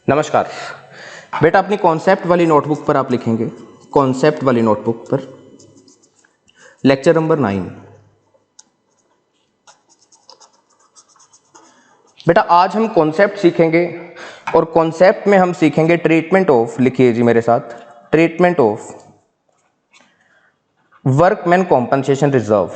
नमस्कार बेटा, अपनी कॉन्सेप्ट वाली नोटबुक पर आप लिखेंगे, कॉन्सेप्ट वाली नोटबुक पर लेक्चर नंबर 9। बेटा आज हम कॉन्सेप्ट सीखेंगे और कॉन्सेप्ट में हम सीखेंगे ट्रीटमेंट ऑफ, लिखिए जी मेरे साथ, treatment of workman compensation reserve.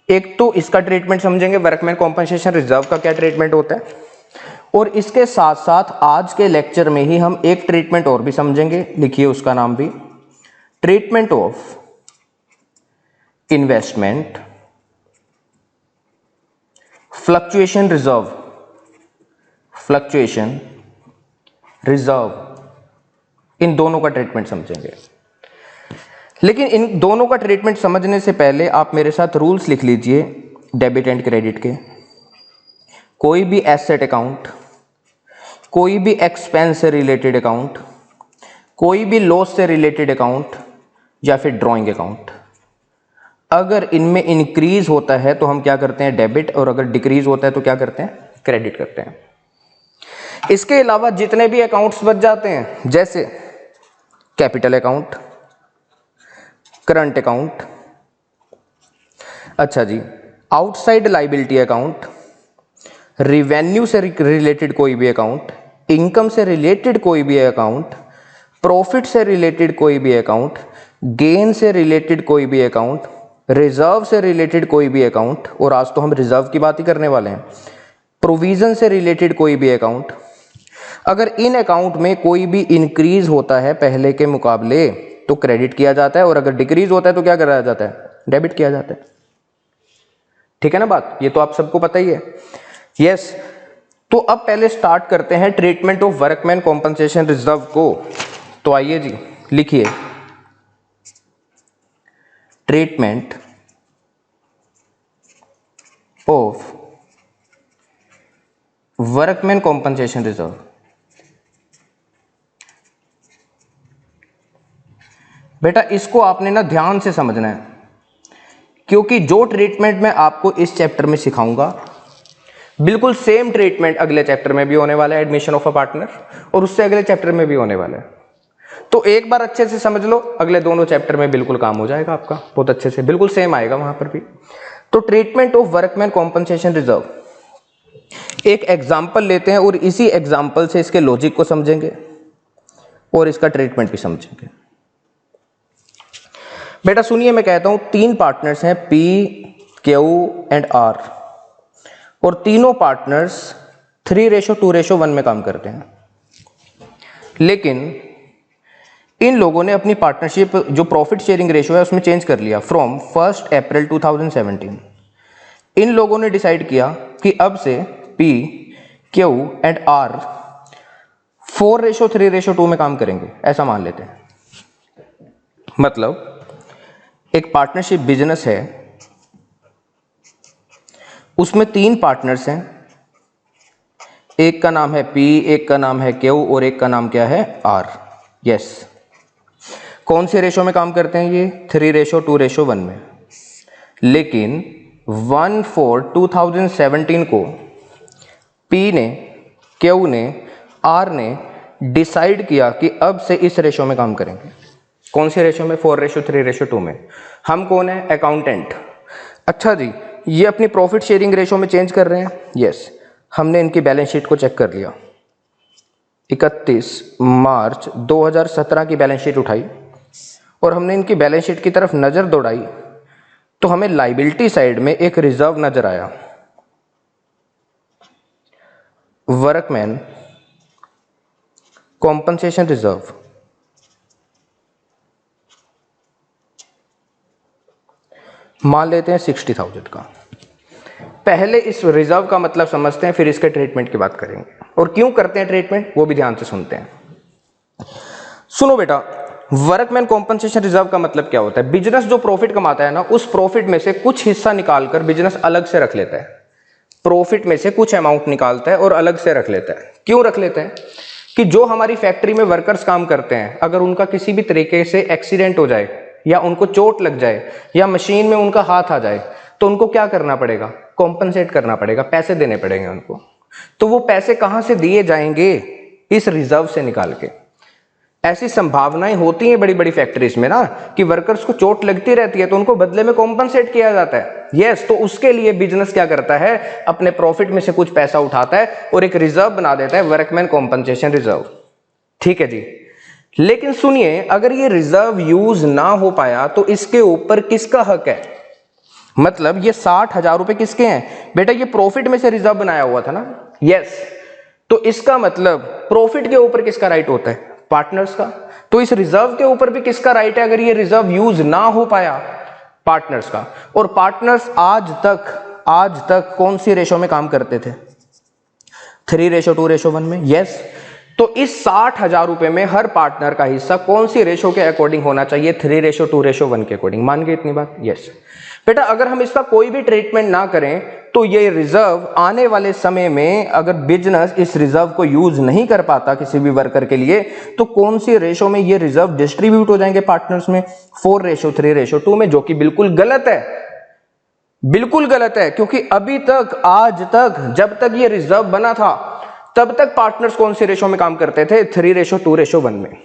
एक तो इसका ट्रीटमेंट समझेंगे, वर्कमैन कॉम्पनसेशन रिजर्व का क्या ट्रीटमेंट होता है, और इसके साथ साथ आज के लेक्चर में ही हम एक ट्रीटमेंट और भी समझेंगे, लिखिए उसका नाम भी treatment of investment fluctuation reserve. Fluctuation reserve, इन दोनों का ट्रीटमेंट समझेंगे। लेकिन इन दोनों का ट्रीटमेंट समझने से पहले आप मेरे साथ रूल्स लिख लीजिए डेबिट एंड क्रेडिट के। कोई भी एसेट अकाउंट, कोई भी एक्सपेंस से रिलेटेड अकाउंट, कोई भी लॉस से रिलेटेड अकाउंट या फिर ड्राइंग अकाउंट, अगर इनमें इंक्रीज होता है तो हम क्या करते हैं, डेबिट, और अगर डिक्रीज होता है तो क्या करते हैं, क्रेडिट करते हैं। इसके अलावा जितने भी अकाउंट्स बच जाते हैं, जैसे कैपिटल अकाउंट, करंट अकाउंट, अच्छा जी, आउटसाइड लायबिलिटी अकाउंट, रिवेन्यू से रिलेटेड कोई भी अकाउंट, इनकम से रिलेटेड कोई भी अकाउंट, प्रॉफिट से रिलेटेड कोई भी अकाउंट, गेन से रिलेटेड कोई भी अकाउंट, रिजर्व से रिलेटेड कोई भी अकाउंट, और आज तो हम रिजर्व की बात ही करने वाले हैं, प्रोविजन से रिलेटेड कोई भी अकाउंट, अगर इन अकाउंट में कोई भी इंक्रीज होता है पहले के मुकाबले तो क्रेडिट किया जाता है, और अगर डिक्रीज होता है तो क्या कराया जाता है, डेबिट किया जाता है। ठीक है ना बात, ये तो आप सबको पता ही है। यस, तो अब पहले स्टार्ट करते हैं treatment of workman compensation reserve को। तो आइए जी, लिखिए treatment of workman compensation reserve. बेटा इसको आपने ना ध्यान से समझना है, क्योंकि जो ट्रीटमेंट मैं आपको इस चैप्टर में सिखाऊंगा बिल्कुल सेम ट्रीटमेंट अगले चैप्टर में भी होने वाला है, एडमिशन ऑफ अ पार्टनर, और उससे अगले चैप्टर में भी होने वाला है। तो एक बार अच्छे से समझ लो, अगले दोनों चैप्टर में बिल्कुल काम हो जाएगा आपका, बहुत अच्छे से, बिल्कुल सेम आएगा वहां पर भी। तो treatment of workman compensation reserve, एक एग्जाम्पल लेते हैं और इसी एग्जाम्पल से इसके लॉजिक को समझेंगे और इसका ट्रीटमेंट भी समझेंगे। बेटा सुनिए, मैं कहता हूं तीन पार्टनर्स हैं P, Q एंड R, और तीनों पार्टनर्स 3:2:1 में काम करते हैं। लेकिन इन लोगों ने अपनी पार्टनरशिप जो प्रॉफिट शेयरिंग रेशियो है उसमें चेंज कर लिया फ्रॉम 1 अप्रैल 2017। इन लोगों ने डिसाइड किया कि अब से P, Q एंड R 4:3:2 में काम करेंगे, ऐसा मान लेते हैं। मतलब एक पार्टनरशिप बिजनेस है, उसमें तीन पार्टनर्स हैं, एक का नाम है P, एक का नाम है Q और एक का नाम क्या है, R। यस, कौन से रेशो में काम करते हैं ये, 3:2:1 में। लेकिन 1/4/2017 को P ने, Q ने, R ने डिसाइड किया कि अब से इस रेशो में काम करेंगे। कौन से रेशो में, 4:3:2 में। हम कौन है, अकाउंटेंट। अच्छा जी, ये अपनी प्रॉफिट शेयरिंग रेशो में चेंज कर रहे हैं। यस, हमने इनकी बैलेंस शीट को चेक कर लिया, 31 मार्च 2017 की बैलेंस शीट उठाई और हमने इनकी बैलेंस शीट की तरफ नजर दौड़ाई तो हमें लायबिलिटी साइड में एक रिजर्व नजर आया, वर्कमैन कॉम्पनसेशन रिजर्व। मान लेते हैं 60,000 का। पहले इस रिजर्व का मतलब समझते हैं, फिर इसके ट्रीटमेंट की बात करेंगे, और क्यों करते हैं ट्रीटमेंट वो भी ध्यान से सुनते हैं। सुनो बेटा, वर्कमैन कॉम्पनसेशन रिजर्व का मतलब क्या होता है, बिजनेस जो प्रॉफिट कमाता है ना, उस प्रॉफिट में से कुछ हिस्सा निकालकर बिजनेस अलग से रख लेता है। प्रॉफिट में से कुछ अमाउंट निकालता है और अलग से रख लेता है। क्यों रख लेता है, कि जो हमारी फैक्ट्री में वर्कर्स काम करते हैं, अगर उनका किसी भी तरीके से एक्सीडेंट हो जाए या उनको चोट लग जाए या मशीन में उनका हाथ आ जाए, तो उनको क्या करना पड़ेगा, कॉम्पनसेट करना पड़ेगा, पैसे देने पड़ेंगे उनको। तो वो पैसे कहां से दिए जाएंगे, इस रिजर्व से निकाल के। ऐसी संभावनाएं होती हैं बड़ी बड़ी फैक्ट्रीज में ना कि वर्कर्स को चोट लगती रहती है तो उनको बदले में कॉम्पनसेट किया जाता है। यस, तो उसके लिए बिजनेस क्या करता है, अपने प्रॉफिट में से कुछ पैसा उठाता है और एक रिजर्व बना देता है, वर्कमैन कॉम्पनसेशन रिजर्व। ठीक है जी। लेकिन सुनिए, अगर ये रिजर्व यूज ना हो पाया तो इसके ऊपर किसका हक है, मतलब ये 60,000 रुपए किसके हैं बेटा, ये प्रॉफिट में से रिजर्व बनाया हुआ था ना। यस, तो इसका मतलब प्रॉफिट के ऊपर किसका राइट होता है, पार्टनर्स का। तो इस रिजर्व के ऊपर भी किसका राइट है अगर ये रिजर्व यूज ना हो पाया, पार्टनर्स का। और पार्टनर्स आज तक कौन सी रेशो में काम करते थे, 3:2:1 में। यस, तो इस 60,000 रुपए में हर पार्टनर का हिस्सा कौन सी रेशो के अकॉर्डिंग होना चाहिए, 3:2:1 के अकॉर्डिंग। मान गए इतनी बात। यस बेटा, अगर हम इसका कोई भी ट्रीटमेंट ना करें तो ये रिजर्व आने वाले समय में अगर बिजनेस इस रिजर्व को यूज नहीं कर पाता किसी भी वर्कर के लिए, तो कौन सी रेशो में ये रिजर्व डिस्ट्रीब्यूट हो जाएंगे पार्टनर्स में, 4:3:2 में, जो कि बिल्कुल गलत है, बिल्कुल गलत है। क्योंकि अभी तक, आज तक, जब तक ये रिजर्व बना था तब तक पार्टनर्स कौन सी रेशो में काम करते थे, 3:2:1 में।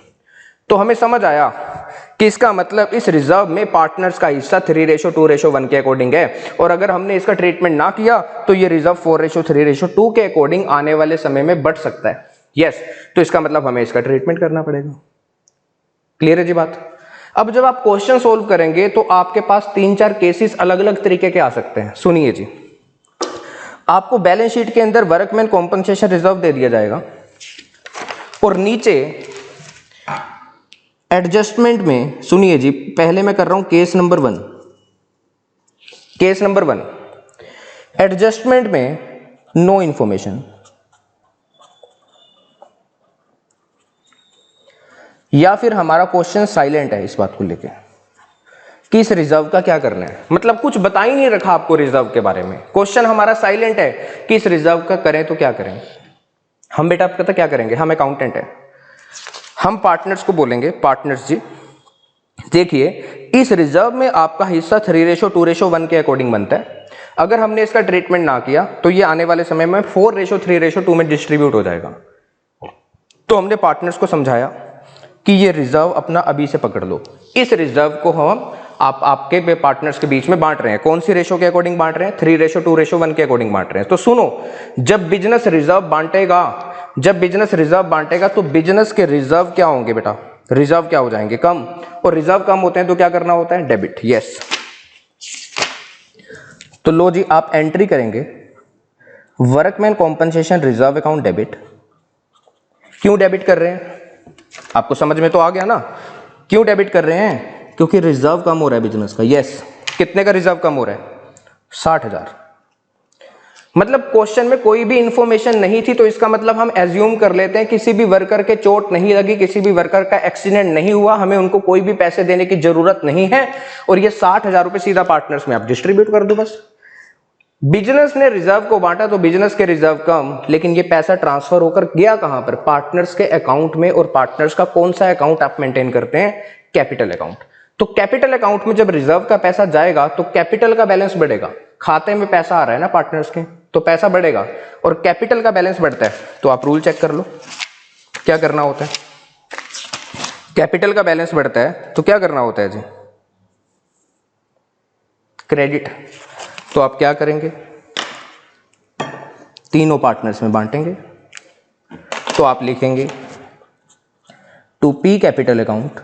तो हमें समझ आया कि इसका मतलब इस रिजर्व में पार्टनर्स का हिस्सा 3:2:1 के अकॉर्डिंग है। और अगर हमने इसका ट्रीटमेंट ना किया तो ये रिजर्व 4:3:2 के अकॉर्डिंग आने वाले समय में बढ़ सकता है। यस, तो इसका मतलब हमें इसका ट्रीटमेंट करना पड़ेगा। क्लियर है जी बात। अब जब आप क्वेश्चन सोल्व करेंगे तो आपके पास 3-4 केसेस अलग अलग तरीके के आ सकते हैं। सुनिए जी, आपको बैलेंस शीट के अंदर वर्कमैन कॉम्पनसेशन रिजर्व दे दिया जाएगा और नीचे एडजस्टमेंट में, सुनिए जी, पहले मैं कर रहा हूं case number 1। Case number 1, adjustment में नो इंफॉर्मेशन, या फिर हमारा क्वेश्चन साइलेंट है इस बात को लेके कि इस रिजर्व का क्या करना है, मतलब कुछ बता ही नहीं रखा आपको रिजर्व के बारे में। क्वेश्चन हमारा साइलेंट है कि इस रिजर्व का करें तो क्या करें। हम बेटा पता क्या करेंगे, हम अकाउंटेंट हैं, हम पार्टनर्स को बोलेंगे, पार्टनर्स जी देखिए, इस रिजर्व में आपका हिस्सा 3:2:1 के अकॉर्डिंग बनता है। अगर हमने इसका ट्रीटमेंट ना किया तो ये आने वाले समय में 4:3:2 में डिस्ट्रीब्यूट हो जाएगा। तो हमने पार्टनर्स को समझाया कि ये रिजर्व अपना अभी से पकड़ लो, इस रिजर्व को हम आपके पार्टनर्स के बीच में बांट रहे हैं। कौन सी रेशो के अकॉर्डिंग बांट रहे हैं, 3:2:1 के अकॉर्डिंग बांट रहे हैं। तो सुनो, जब बिजनेस रिजर्व बांटेगा, जब बिजनेस रिजर्व बांटेगा तो बिजनेस के रिजर्व क्या होंगे बेटा, रिजर्व क्या हो जाएंगे, कम। और रिजर्व कम होते हैं तो क्या करना होता है, डेबिट। यस, तो लो जी, आप एंट्री करेंगे workman compensation reserve account debit. क्यों डेबिट कर रहे हैं, आपको समझ में तो आ गया ना, क्यों डेबिट कर रहे हैं, क्योंकि रिजर्व कम हो रहा है बिजनेस का। यस, कितने का रिजर्व कम हो रहा है, 60,000। मतलब क्वेश्चन में कोई भी इंफॉर्मेशन नहीं थी तो इसका मतलब हम एज्यूम कर लेते हैं किसी भी वर्कर के चोट नहीं लगी, किसी भी वर्कर का एक्सीडेंट नहीं हुआ, हमें उनको कोई भी पैसे देने की जरूरत नहीं है, और ये 60,000 रुपए सीधा पार्टनर्स में आप डिस्ट्रीब्यूट कर दो बस। बिजनेस ने रिजर्व को बांटा तो बिजनेस के रिजर्व कम, लेकिन ये पैसा ट्रांसफर होकर गया कहां पर, पार्टनर्स के अकाउंट में। और पार्टनर्स का कौन सा अकाउंट आप मेंटेन करते हैं, कैपिटल अकाउंट। तो कैपिटल अकाउंट में जब रिजर्व का पैसा जाएगा तो कैपिटल का बैलेंस बढ़ेगा, खाते में पैसा आ रहा है ना पार्टनर्स के, तो पैसा बढ़ेगा और कैपिटल का बैलेंस बढ़ता है। तो आप रूल चेक कर लो क्या करना होता है, कैपिटल का बैलेंस बढ़ता है तो क्या करना होता है जी, क्रेडिट। तो आप क्या करेंगे, तीनों पार्टनर्स में बांटेंगे। तो आप लिखेंगे to P capital account,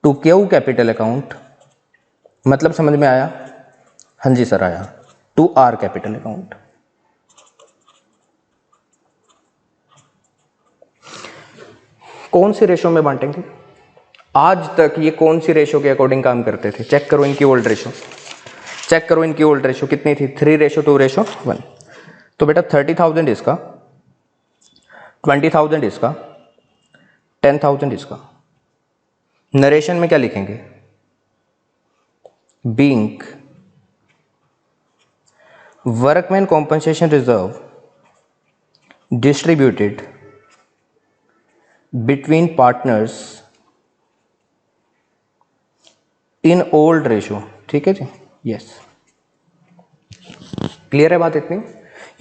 to Q capital account, मतलब समझ में आया, हाँ जी सर आया, टू आर कैपिटल अकाउंट। कौन सी रेशो में बांटेंगे, आज तक ये कौन सी रेशो के अकॉर्डिंग काम करते थे, चेक करो इनकी ओल्ड रेशो, चेक करो इनकी ओल्ड रेशो कितनी थी, 3:2:1। तो बेटा 30,000 इसका, 20,000 इसका, 10,000 इसका। नरेशन में क्या लिखेंगे, being workman compensation reserve distributed between partners in old ratio, ठीक है जी, यस। क्लियर है बात इतनी?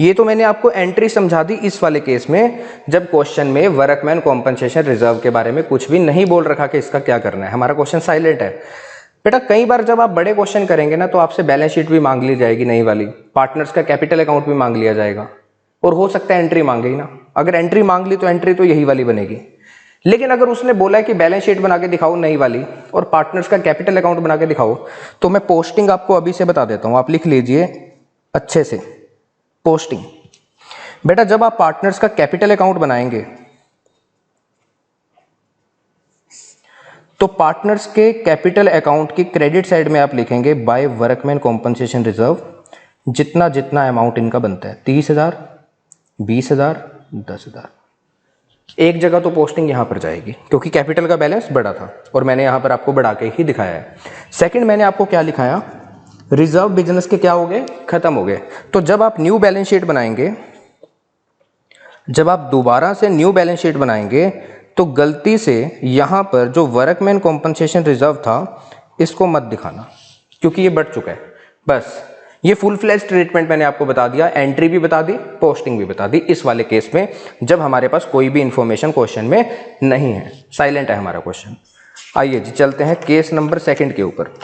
ये तो मैंने आपको एंट्री समझा दी इस वाले केस में, जब क्वेश्चन में वर्कमैन कॉम्पनसेशन रिजर्व के बारे में कुछ भी नहीं बोल रखा कि इसका क्या करना है, हमारा क्वेश्चन साइलेंट है। बेटा कई बार जब आप बड़े क्वेश्चन करेंगे ना तो आपसे बैलेंस शीट भी मांग ली जाएगी नई वाली, पार्टनर्स का कैपिटल अकाउंट भी मांग लिया जाएगा, और हो सकता है एंट्री मांगे ही ना। अगर एंट्री मांग ली तो एंट्री तो यही वाली बनेगी। लेकिन अगर उसने बोला है कि बैलेंस शीट बना के दिखाओ नई वाली और पार्टनर्स का कैपिटल अकाउंट बना के दिखाओ, तो मैं पोस्टिंग आपको अभी से बता देता हूं, आप लिख लीजिए अच्छे से। पोस्टिंग, बेटा जब आप पार्टनर्स का कैपिटल अकाउंट बनाएंगे तो पार्टनर्स के कैपिटल अकाउंट की क्रेडिट साइड में आप लिखेंगे बाय वर्कमैन कॉम्पनसेशन रिजर्व, जितना जितना अमाउंट इनका बनता है, 30,000, 20,000, 10,000। एक जगह तो पोस्टिंग यहां पर जाएगी क्योंकि कैपिटल का बैलेंस बड़ा था और मैंने यहां पर आपको बढ़ा के ही दिखाया है। सेकंड मैंने आपको क्या लिखाया, रिजर्व बिजनेस के क्या हो गए, खत्म हो गए। तो जब आप न्यू बैलेंस शीट बनाएंगे, जब आप दोबारा से न्यू बैलेंस शीट बनाएंगे तो गलती से यहां पर जो वर्कमैन कॉम्पनसेशन रिजर्व था इसको मत दिखाना क्योंकि ये बढ़ चुका है। बस ये फुल फ्लेज ट्रीटमेंट मैंने आपको बता दिया, एंट्री भी बता दी, पोस्टिंग भी बता दी इस वाले केस में जब हमारे पास कोई भी इंफॉर्मेशन क्वेश्चन में नहीं है, साइलेंट है हमारा क्वेश्चन। आइए जी चलते हैं केस नंबर सेकंड के ऊपर।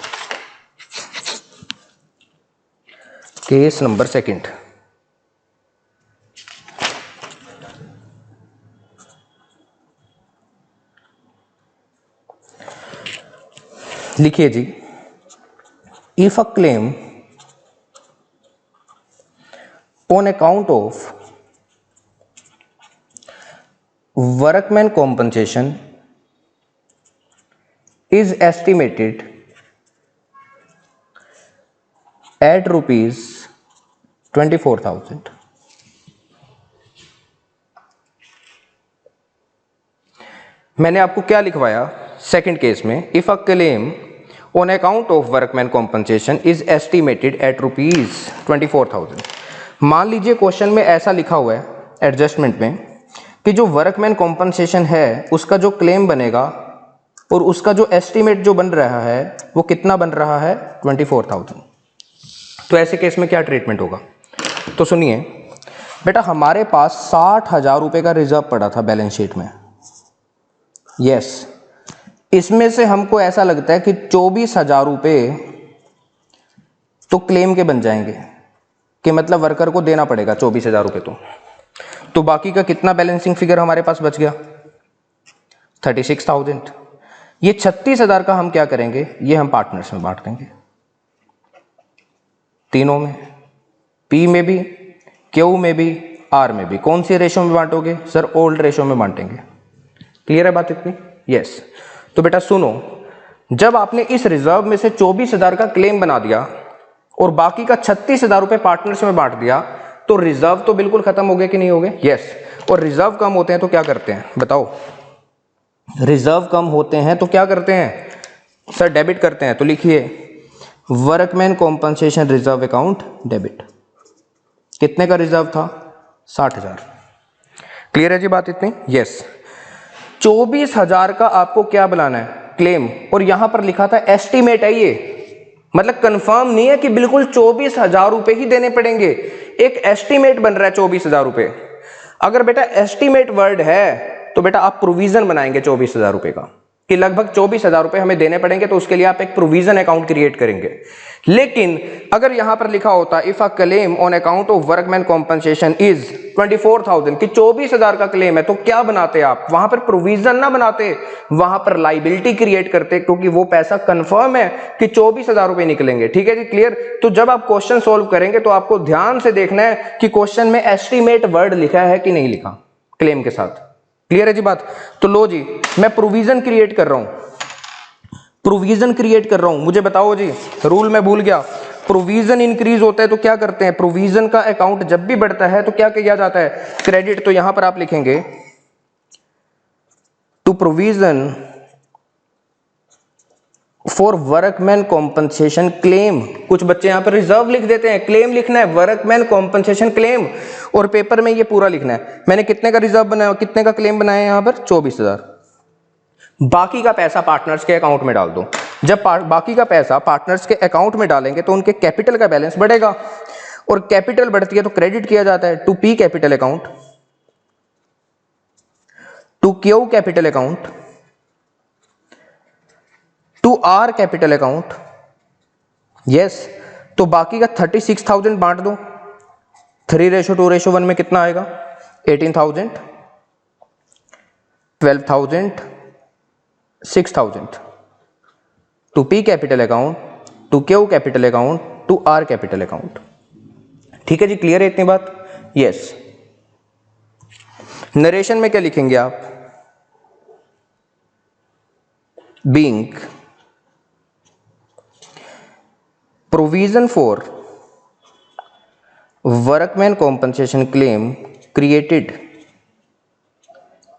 केस नंबर सेकंड, लिखिए जी, if a claim on account of workman compensation is estimated at rupees 24,000, मैंने आपको क्या लिखवाया सेकंड केस में, if a claim on account of workman compensation is estimated at rupees 24,000। मान लीजिए क्वेश्चन में ऐसा लिखा हुआ है एडजस्टमेंट में कि जो वर्कमैन कॉम्पनसेशन है उसका जो क्लेम बनेगा और उसका जो एस्टिमेट जो बन रहा है वो कितना बन रहा है, 24,000। तो ऐसे केस में क्या ट्रीटमेंट होगा, तो सुनिए बेटा, हमारे पास 60,000 रुपये का रिजर्व पड़ा था बैलेंस शीट में, यस। इसमें से हमको ऐसा लगता है कि 24,000 रुपये तो क्लेम के बन जाएंगे कि मतलब वर्कर को देना पड़ेगा 24,000 रुपये। तो बाकी का कितना बैलेंसिंग फिगर हमारे पास बच गया, 36,000। ये 36,000 का हम क्या करेंगे, ये हम पार्टनर्स में बांट देंगे, तीनों में, पी में भी, क्यू में भी, आर में भी। कौन सी रेशो में बांटोगे सर, ओल्ड रेशो में बांटेंगे। क्लियर है बात इतनी, यस। तो बेटा सुनो, जब आपने इस रिजर्व में से 24,000 का क्लेम बना दिया और बाकी का 36,000 रुपए पार्टनर्स में बांट दिया तो रिजर्व तो बिल्कुल खत्म हो गए कि नहीं हो गए, यस। और रिजर्व कम होते हैं तो क्या करते हैं बताओ, रिजर्व कम होते हैं तो क्या करते हैं सर, डेबिट करते हैं। तो लिखिए workman compensation reserve account debit. कितने का रिजर्व था, 60,000। क्लियर है जी बात इतनी, यस। 24,000 का आपको क्या बनाना है, क्लेम, और यहां पर लिखा था एस्टिमेट है, ये मतलब कंफर्म नहीं है कि बिल्कुल 24,000 रुपए ही देने पड़ेंगे, एक एस्टिमेट बन रहा है 24,000 रुपए। अगर बेटा एस्टिमेट वर्ड है तो बेटा आप प्रोविजन बनाएंगे 24,000 रुपए का कि लगभग 24,000 रुपए हमें देने पड़ेंगे, तो उसके लिए आप एक प्रोविजन अकाउंट क्रिएट करेंगे। लेकिन अगर यहां पर लिखा होता if a claim on account of workman compensation is 24,000 कि 24,000 का क्लेम है, तो क्या बनाते आप, वहां पर प्रोविजन ना बनाते, वहां पर लाइबिलिटी क्रिएट करते, क्योंकि वो पैसा कंफर्म है कि 24,000 रुपए निकलेंगे। ठीक है जी, क्लियर। तो जब आप क्वेश्चन सोल्व करेंगे तो आपको ध्यान से देखना है कि क्वेश्चन में एस्टिमेट वर्ड लिखा है कि नहीं लिखा क्लेम के साथ। क्लियर है जी बात। तो लो जी, मैं प्रोविजन क्रिएट कर रहा हूं, प्रोविजन क्रिएट कर रहा हूं, मुझे बताओ जी, रूल मैं भूल गया। प्रोविजन इंक्रीज होता है तो क्या करते हैं, प्रोविजन का अकाउंट जब भी बढ़ता है तो क्या किया जाता है, क्रेडिट। तो यहां पर आप लिखेंगे to provision for workman compensation claim. कुछ बच्चे यहां पर रिजर्व लिख देते हैं, क्लेम लिखना है वर्कमैन कॉम्पनसेशन क्लेम, और पेपर में ये पूरा लिखना है। मैंने कितने का रिजर्व बनाया, कितने का क्लेम बनाया यहां पर, 24,000। बाकी का पैसा पार्टनर्स के अकाउंट में डाल दो। जब बाकी का पैसा पार्टनर्स के अकाउंट में डालेंगे तो उनके कैपिटल का बैलेंस बढ़ेगा, और कैपिटल बढ़ती है तो क्रेडिट किया जाता है to P capital account, to Q capital account, to R capital account. Yes, तो बाकी का 36,000 बांट दो, 3:2:1 में कितना आएगा? 18,000, 12,000, 6,000 to P capital account, to Q capital account, to R capital account. ठीक है जी, क्लियर है इतनी बात? यस। नरेशन में क्या लिखेंगे आप? Being provision for workman compensation claim created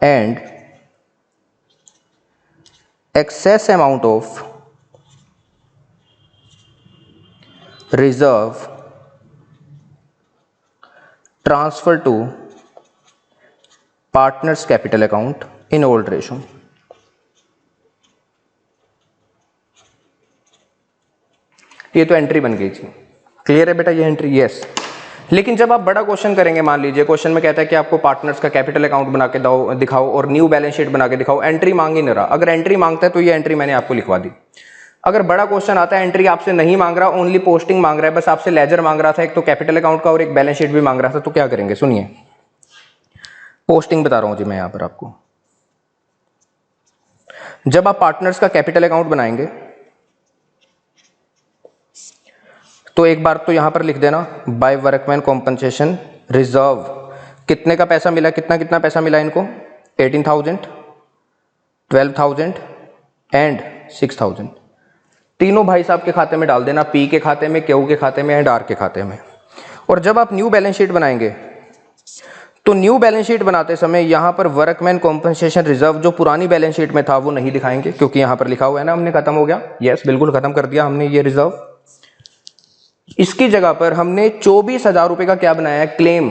and excess amount of reserve transfer to partners capital account in old ratio। ये तो एंट्री बन गई थी। क्लियर है बेटा ये एंट्री? यस। लेकिन जब आप बड़ा क्वेश्चन करेंगे, मान लीजिए क्वेश्चन में कहता है कि आपको पार्टनर्स का कैपिटल अकाउंट बना के दिखाओ और न्यू बैलेंस शीट बना के दिखाओ, एंट्री मांग ही नहीं रहा। अगर एंट्री मांगता है तो ये एंट्री मैंने आपको लिखवा दी। अगर बड़ा क्वेश्चन आता है एंट्री आपसे नहीं मांग रहा, ओनली पोस्टिंग मांग रहा है, बस आपसे लेजर मांग रहा था, एक तो कैपिटल अकाउंट का और एक बैलेंस शीट भी मांग रहा था, तो क्या करेंगे? सुनिए, पोस्टिंग बता रहा हूं जी मैं यहां पर आपको। जब आप पार्टनर्स का कैपिटल अकाउंट बनाएंगे तो एक बार तो यहां पर लिख देना बाय वर्कमैन कॉम्पनसेशन रिजर्व, कितने का पैसा मिला, कितना कितना पैसा मिला इनको? 18,000, 12,000 एंड 6,000। तीनों भाई साहब के खाते में डाल देना, पी के खाते में, क्यू के खाते में एंड आर के खाते में। और जब आप न्यू बैलेंस शीट बनाएंगे तो न्यू बैलेंस शीट बनाते समय यहां पर वर्कमैन कॉम्पनसेशन रिजर्व जो पुरानी बैलेंस शीट में था वो नहीं दिखाएंगे, क्योंकि यहां पर लिखा हुआ है ना हमने खत्म हो गया। यस, बिल्कुल खत्म कर दिया हमने ये रिजर्व। इसकी जगह पर हमने 24,000 रुपए का क्या बनाया है? Claim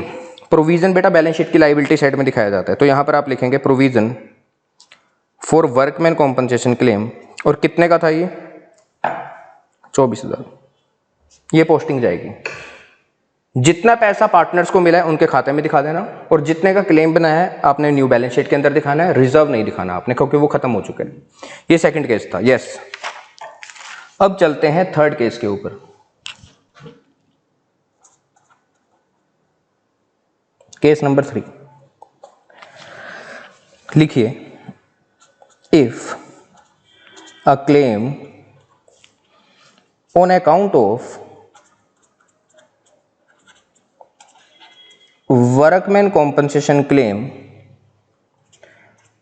provision. बेटा बैलेंस शीट की लायबिलिटी साइड में दिखाया जाता है, तो यहां पर आप लिखेंगे provision for workman compensation claim, और कितने का था ये? 24,000। ये पोस्टिंग जाएगी। जितना पैसा पार्टनर्स को मिला है उनके खाते में दिखा देना, और जितने का क्लेम बनाया है आपने न्यू बैलेंस शीट के अंदर दिखाना है, रिजर्व नहीं दिखाना आपने, क्योंकि वो खत्म हो चुके हैं। ये सेकंड केस था। यस, अब चलते हैं थर्ड केस के ऊपर। केस नंबर 3 लिखिए, if a claim on account of workman compensation claim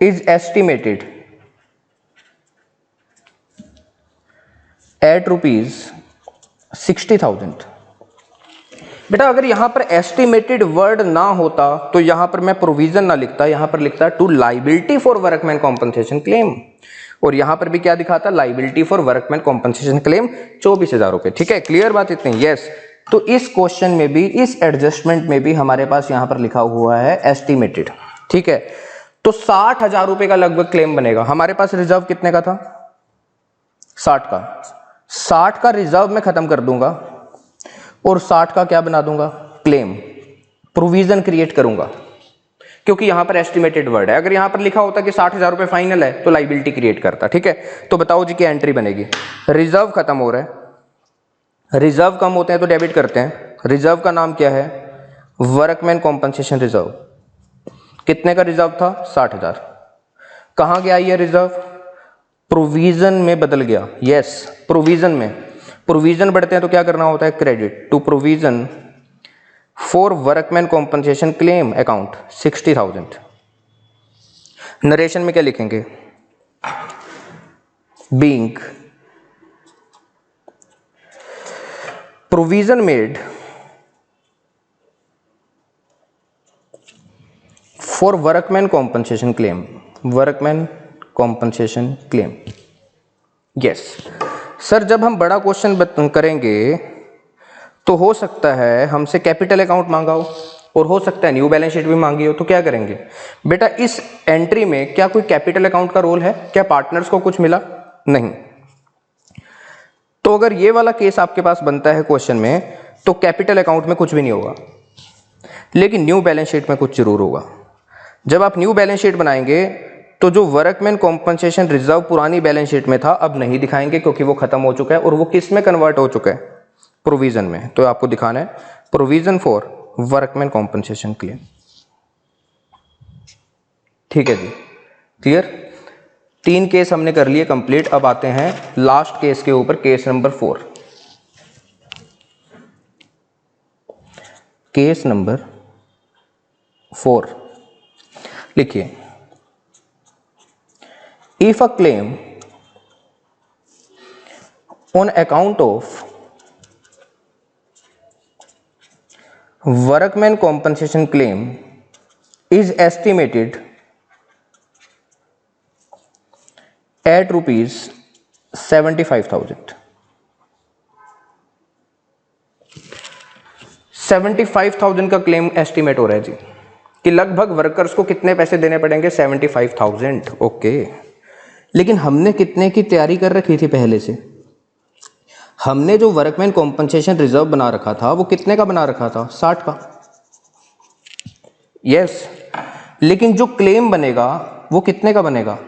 is estimated at rupees 60,000। बेटा अगर यहां पर एस्टिमेटेड वर्ड ना होता तो यहां पर मैं प्रोविजन ना लिखता, यहां पर लिखता to liability for workman compensation claim, और यहां पर भी क्या दिखाता? Liability for workman compensation claim 24,000 रुपए। ठीक है, क्लियर बात इतनी? यस। तो इस क्वेश्चन में भी, इस एडजस्टमेंट में भी हमारे पास यहां पर लिखा हुआ है एस्टिमेटेड। ठीक है, तो 60,000 रुपए का लगभग क्लेम बनेगा। हमारे पास रिजर्व कितने का था? 60 का। 60 का रिजर्व में खत्म कर दूंगा और 60 का क्या बना दूंगा? क्लेम। प्रोविजन क्रिएट करूंगा, क्योंकि यहां पर एस्टिमेटेड वर्ड है। अगर यहां पर लिखा होता कि 60,000 रुपए फाइनल है तो लाइबिलिटी क्रिएट करता। ठीक है, तो बताओ जी क्या एंट्री बनेगी? रिजर्व खत्म हो रहा है, रिजर्व कम होते हैं तो डेबिट करते हैं। रिजर्व का नाम क्या है? Workman compensation reserve. कितने का रिजर्व था? 60,000। कहां गया ये रिजर्व? प्रोविजन में बदल गया। यस, प्रोविजन में। प्रोविजन बढ़ते हैं तो क्या करना होता है? Credit to provision for workman compensation claim account 60,000। Narration में क्या लिखेंगे? Being provision made for workman compensation claim, workman compensation claim। yes sir, जब हम बड़ा क्वेश्चन करेंगे तो हो सकता है हमसे कैपिटल अकाउंट मांगा हो और हो सकता है न्यू बैलेंस शीट भी मांगी हो, तो क्या करेंगे? बेटा इस एंट्री में क्या कोई कैपिटल अकाउंट का रोल है? क्या पार्टनर्स को कुछ मिला? नहीं। तो अगर ये वाला केस आपके पास बनता है क्वेश्चन में, तो कैपिटल अकाउंट में कुछ भी नहीं होगा, लेकिन न्यू बैलेंस शीट में कुछ जरूर होगा। जब आप न्यू बैलेंस शीट बनाएंगे तो जो वर्कमैन कॉम्पनसेशन रिजर्व पुरानी बैलेंस शीट में था अब नहीं दिखाएंगे, क्योंकि वो खत्म हो चुका है और वो किस में कन्वर्ट हो चुका है, प्रोविजन में। तो आपको दिखाना है provision for workman compensation claim. ठीक है जी, क्लियर। 3 केस हमने कर लिए कंप्लीट। अब आते हैं लास्ट केस के ऊपर, केस नंबर 4। केस नंबर 4 लिखिए, if a claim on account of workman compensation claim is estimated at rupees 75,000। 75,000 का क्लेम एस्टिमेट हो रहा है जी, कि लगभग वर्कर्स को कितने पैसे देने पड़ेंगे, 75,000। ओके, लेकिन हमने कितने की तैयारी कर रखी थी पहले से? हमने जो वर्कमैन कॉम्पनसेशन रिजर्व बना रखा था वो कितने का बना रखा था, 60 का। यस, लेकिन जो क्लेम बनेगा वो कितने का बनेगा?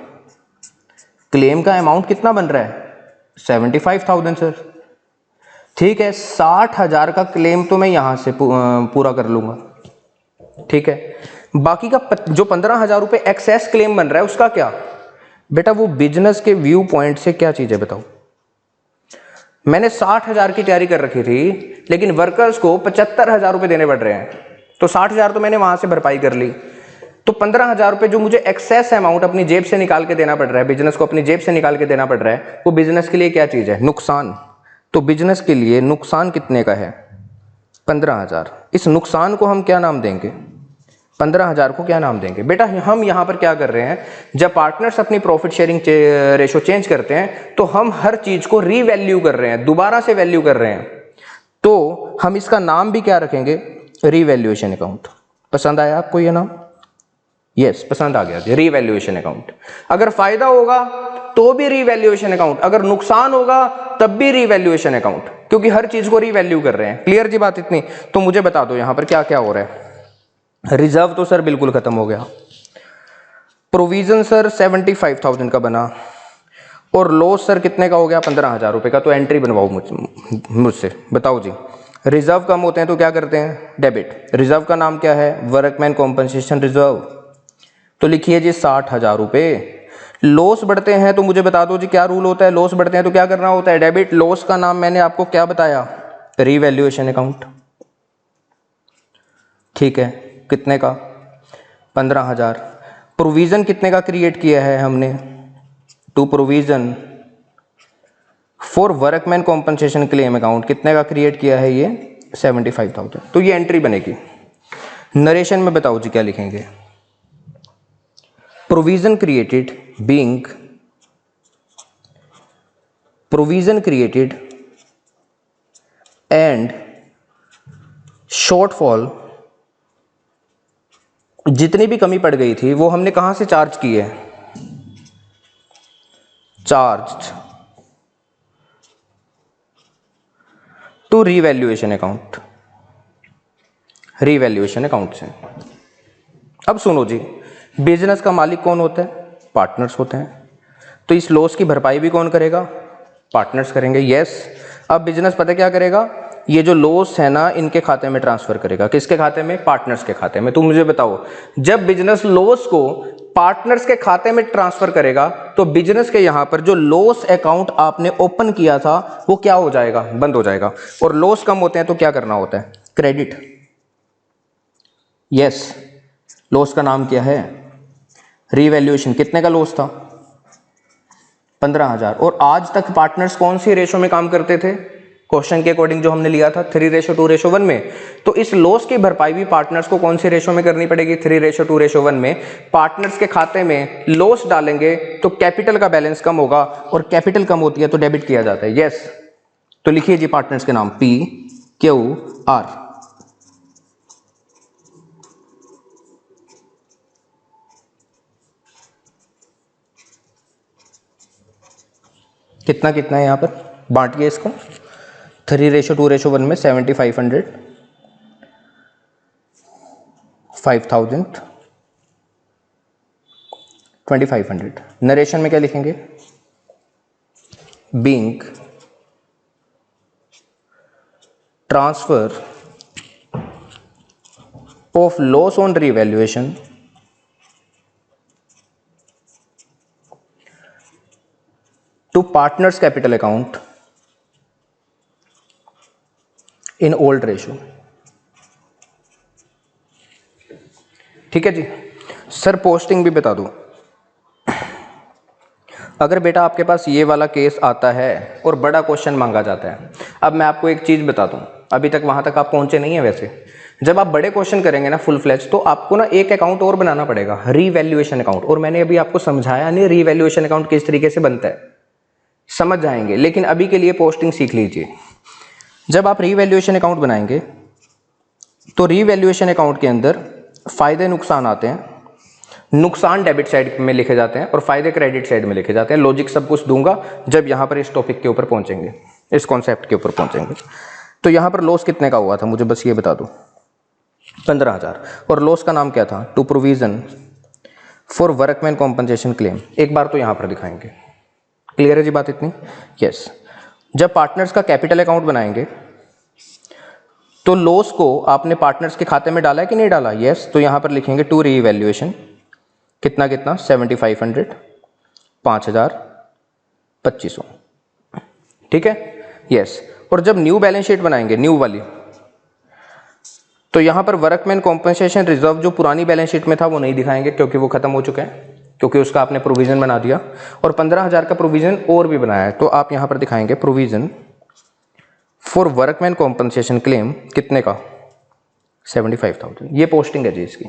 क्लेम का अमाउंट कितना बन रहा है, 75,000 सर। ठीक है, 60,000 का क्लेम तो मैं यहां से पूरा कर लूंगा। ठीक है, बाकी का जो 15,000 रुपए एक्सेस क्लेम बन रहा है उसका क्या? बेटा वो बिजनेस के व्यू पॉइंट से क्या चीज है बताओ। मैंने 60,000 की तैयारी कर रखी थी, लेकिन वर्कर्स को 75,000 रुपए देने पड़ रहे हैं, तो 60,000 तो मैंने वहां से भरपाई कर ली। तो 15,000 रुपए जो मुझे एक्सेस अमाउंट अपनी जेब से निकाल के देना पड़ रहा है, बिजनेस को अपनी जेब से निकाल के देना पड़ रहा है, वो बिजनेस के लिए क्या चीज है, नुकसान। तो बिजनेस के लिए नुकसान कितने का है, 15,000। इस नुकसान को हम क्या नाम देंगे, 15,000 को क्या नाम देंगे? बेटा हम यहां पर क्या कर रहे हैं, जब पार्टनर्स अपनी प्रॉफिट शेयरिंग रेशो चेंज करते हैं तो हम हर चीज को रीवैल्यू कर रहे हैं, दोबारा से वैल्यू कर रहे हैं। तो हम इसका नाम भी क्या रखेंगे, रीवैल्यूएशन अकाउंट। पसंद आया आपको ये नाम? यस, पसंद आ गया, रीवैल्यूएशन अकाउंट। अगर फायदा होगा तो भी रीवैल्यूएशन अकाउंट, अगर नुकसान होगा तब भी रीवैल्यूएशन अकाउंट, क्योंकि हर चीज को रीवैल्यू कर रहे हैं। क्लियर जी बात इतनी? तो मुझे बता दो यहां पर क्या क्या हो रहा है। रिजर्व तो सर बिल्कुल खत्म हो गया, प्रोविजन सर 75,000 का बना, और लॉस सर कितने का हो गया, 15,000 रुपए का। तो एंट्री बनवाओ मुझसे, बताओ जी। रिजर्व कम होते हैं तो क्या करते हैं, डेबिट। रिजर्व का नाम क्या है, वर्कमैन कॉम्पनसेशन रिजर्व। तो लिखिए जी 60,000 रुपए। लॉस बढ़ते हैं तो मुझे बता दो जी क्या रूल होता है, लॉस बढ़ते हैं तो क्या करना होता है, डेबिट। लॉस का नाम मैंने आपको क्या बताया, रीवैल्यूएशन अकाउंट। ठीक है, कितने का, 15,000। प्रोविजन कितने का क्रिएट किया है हमने, to provision for workman compensation claim account कितने का क्रिएट किया है, ये 75,000। तो ये एंट्री बनेगी। नरेशन में बताओ जी क्या लिखेंगे, provision created being provision created and shortfall, जितनी भी कमी पड़ गई थी वो हमने कहां से चार्ज की है, charge to revaluation account, revaluation account से। अब सुनो जी, बिजनेस का मालिक कौन होता है, पार्टनर्स होते हैं। तो इस लॉस की भरपाई भी कौन करेगा, पार्टनर्स करेंगे। यस, अब बिजनेस पता क्या करेगा, ये जो लॉस है ना इनके खाते में ट्रांसफर करेगा। किसके खाते में, पार्टनर्स के खाते में। तो मुझे बताओ, जब बिजनेस लॉस को पार्टनर्स के खाते में ट्रांसफर करेगा तो बिजनेस के यहां पर जो लॉस अकाउंट आपने ओपन किया था वो क्या हो जाएगा, बंद हो जाएगा। और लॉस कम होते हैं तो क्या करना होता है, क्रेडिट। यस, लॉस का नाम क्या है, रीवैल्यूएशन। कितने का लॉस था, 15,000। और आज तक पार्टनर्स कौन सी रेशो में काम करते थे, क्वेश्चन के अकॉर्डिंग जो हमने लिया था 3:2:1 में। तो इस लॉस की भरपाई भी पार्टनर्स को कौन सी रेशो में करनी पड़ेगी, 3:2:1 में। पार्टनर्स के खाते में लॉस डालेंगे तो कैपिटल का बैलेंस कम होगा, और कैपिटल कम होती है तो डेबिट किया जाता है। यस, तो लिखिए जी पार्टनर्स के नाम, PQR। कितना कितना है यहां पर, बांटिए इसको 3:2:1 में 7500, 5000, 2500। नरेशन में क्या लिखेंगे? Being transfer of loss on revaluation to partners capital account in old ratio. ठीक है जी। सर पोस्टिंग भी बता दूं, अगर बेटा आपके पास ये वाला केस आता है और बड़ा क्वेश्चन मांगा जाता है, अब मैं आपको एक चीज बता दूं, अभी तक वहां तक आप पहुंचे नहीं है वैसे, जब आप बड़े क्वेश्चन करेंगे ना फुल फ्लैज, तो आपको ना एक अकाउंट और बनाना पड़ेगा, रीवैल्यूएशन अकाउंट। और मैंने अभी आपको समझाया नहीं रीवैल्यूएशन अकाउंट किस तरीके से बनता है, समझ जाएंगे, लेकिन अभी के लिए पोस्टिंग सीख लीजिए। जब आप रीवैल्यूएशन अकाउंट बनाएंगे तो रीवैल्यूएशन अकाउंट के अंदर फायदे नुकसान आते हैं, नुकसान डेबिट साइड में लिखे जाते हैं और फायदे क्रेडिट साइड में लिखे जाते हैं। लॉजिक सब कुछ दूंगा जब यहां पर इस टॉपिक के ऊपर पहुंचेंगे, इस कॉन्सेप्ट के ऊपर पहुंचेंगे। तो यहां पर लॉस कितने का हुआ था मुझे बस ये बता दो, 15,000। और लॉस का नाम क्या था? To provision for workman compensation claim. एक बार तो यहां पर दिखाएंगे, क्लियर है जी बात इतनी? यस। जब पार्टनर्स का कैपिटल अकाउंट बनाएंगे तो लॉस को आपने पार्टनर्स के खाते में डाला है कि नहीं डाला? यस। तो यहां पर लिखेंगे टू रीवैल्यूएशन, कितना कितना? 7500, 5000, 2500। ठीक है, यस। और जब न्यू बैलेंस शीट बनाएंगे, न्यू वाली, तो यहां पर वर्कमैन कॉम्पनसेशन रिजर्व जो पुरानी बैलेंस शीट में था वो नहीं दिखाएंगे क्योंकि वो खत्म हो चुका है, क्योंकि उसका आपने प्रोविजन बना दिया और 15,000 का प्रोविजन और भी बनाया है। तो आप यहां पर दिखाएंगे provision for workman compensation claim, कितने का? 75,000। ये पोस्टिंग है जी इसकी।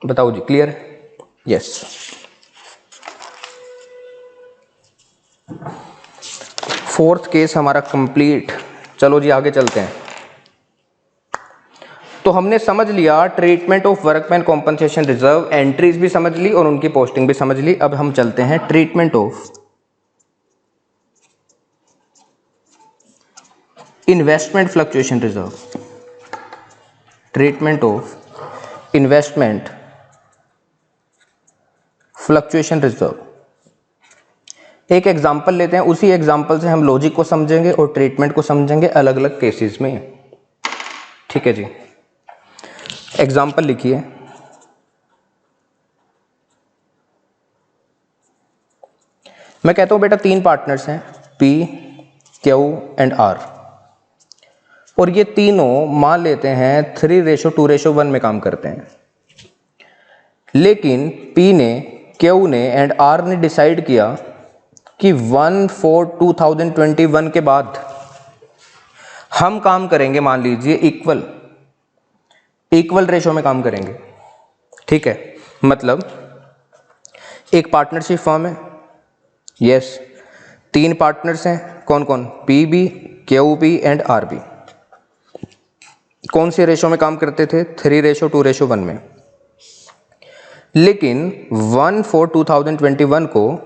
बताओ जी, क्लियर है? यस। फोर्थ केस हमारा कंप्लीट। चलो जी आगे चलते हैं। तो हमने समझ लिया treatment of workman compensation reserve, entries भी समझ ली और उनकी पोस्टिंग भी समझ ली। अब हम चलते हैं treatment of investment fluctuation reserve. Treatment of investment fluctuation reserve. एक एग्जांपल लेते हैं, उसी एग्जांपल से हम लॉजिक को समझेंगे और ट्रीटमेंट को समझेंगे अलग अलग केसेस में। ठीक है जी, एग्जांपल लिखिए। मैं कहता हूं बेटा 3 पार्टनर्स हैं, P, Q एंड R, और ये तीनों मान लेते हैं 3:2:1 में काम करते हैं। लेकिन P ने, Q ने एंड R ने डिसाइड किया कि 1/4/2021 के बाद हम काम करेंगे, मान लीजिए इक्वल रेशो में काम करेंगे। ठीक है, मतलब एक पार्टनरशिप फर्म है, यस, 3 पार्टनर्स हैं, कौन कौन? PB, QB and RB। कौन से रेशो में काम करते थे? 3:2:1 में। लेकिन 1/4/2021 को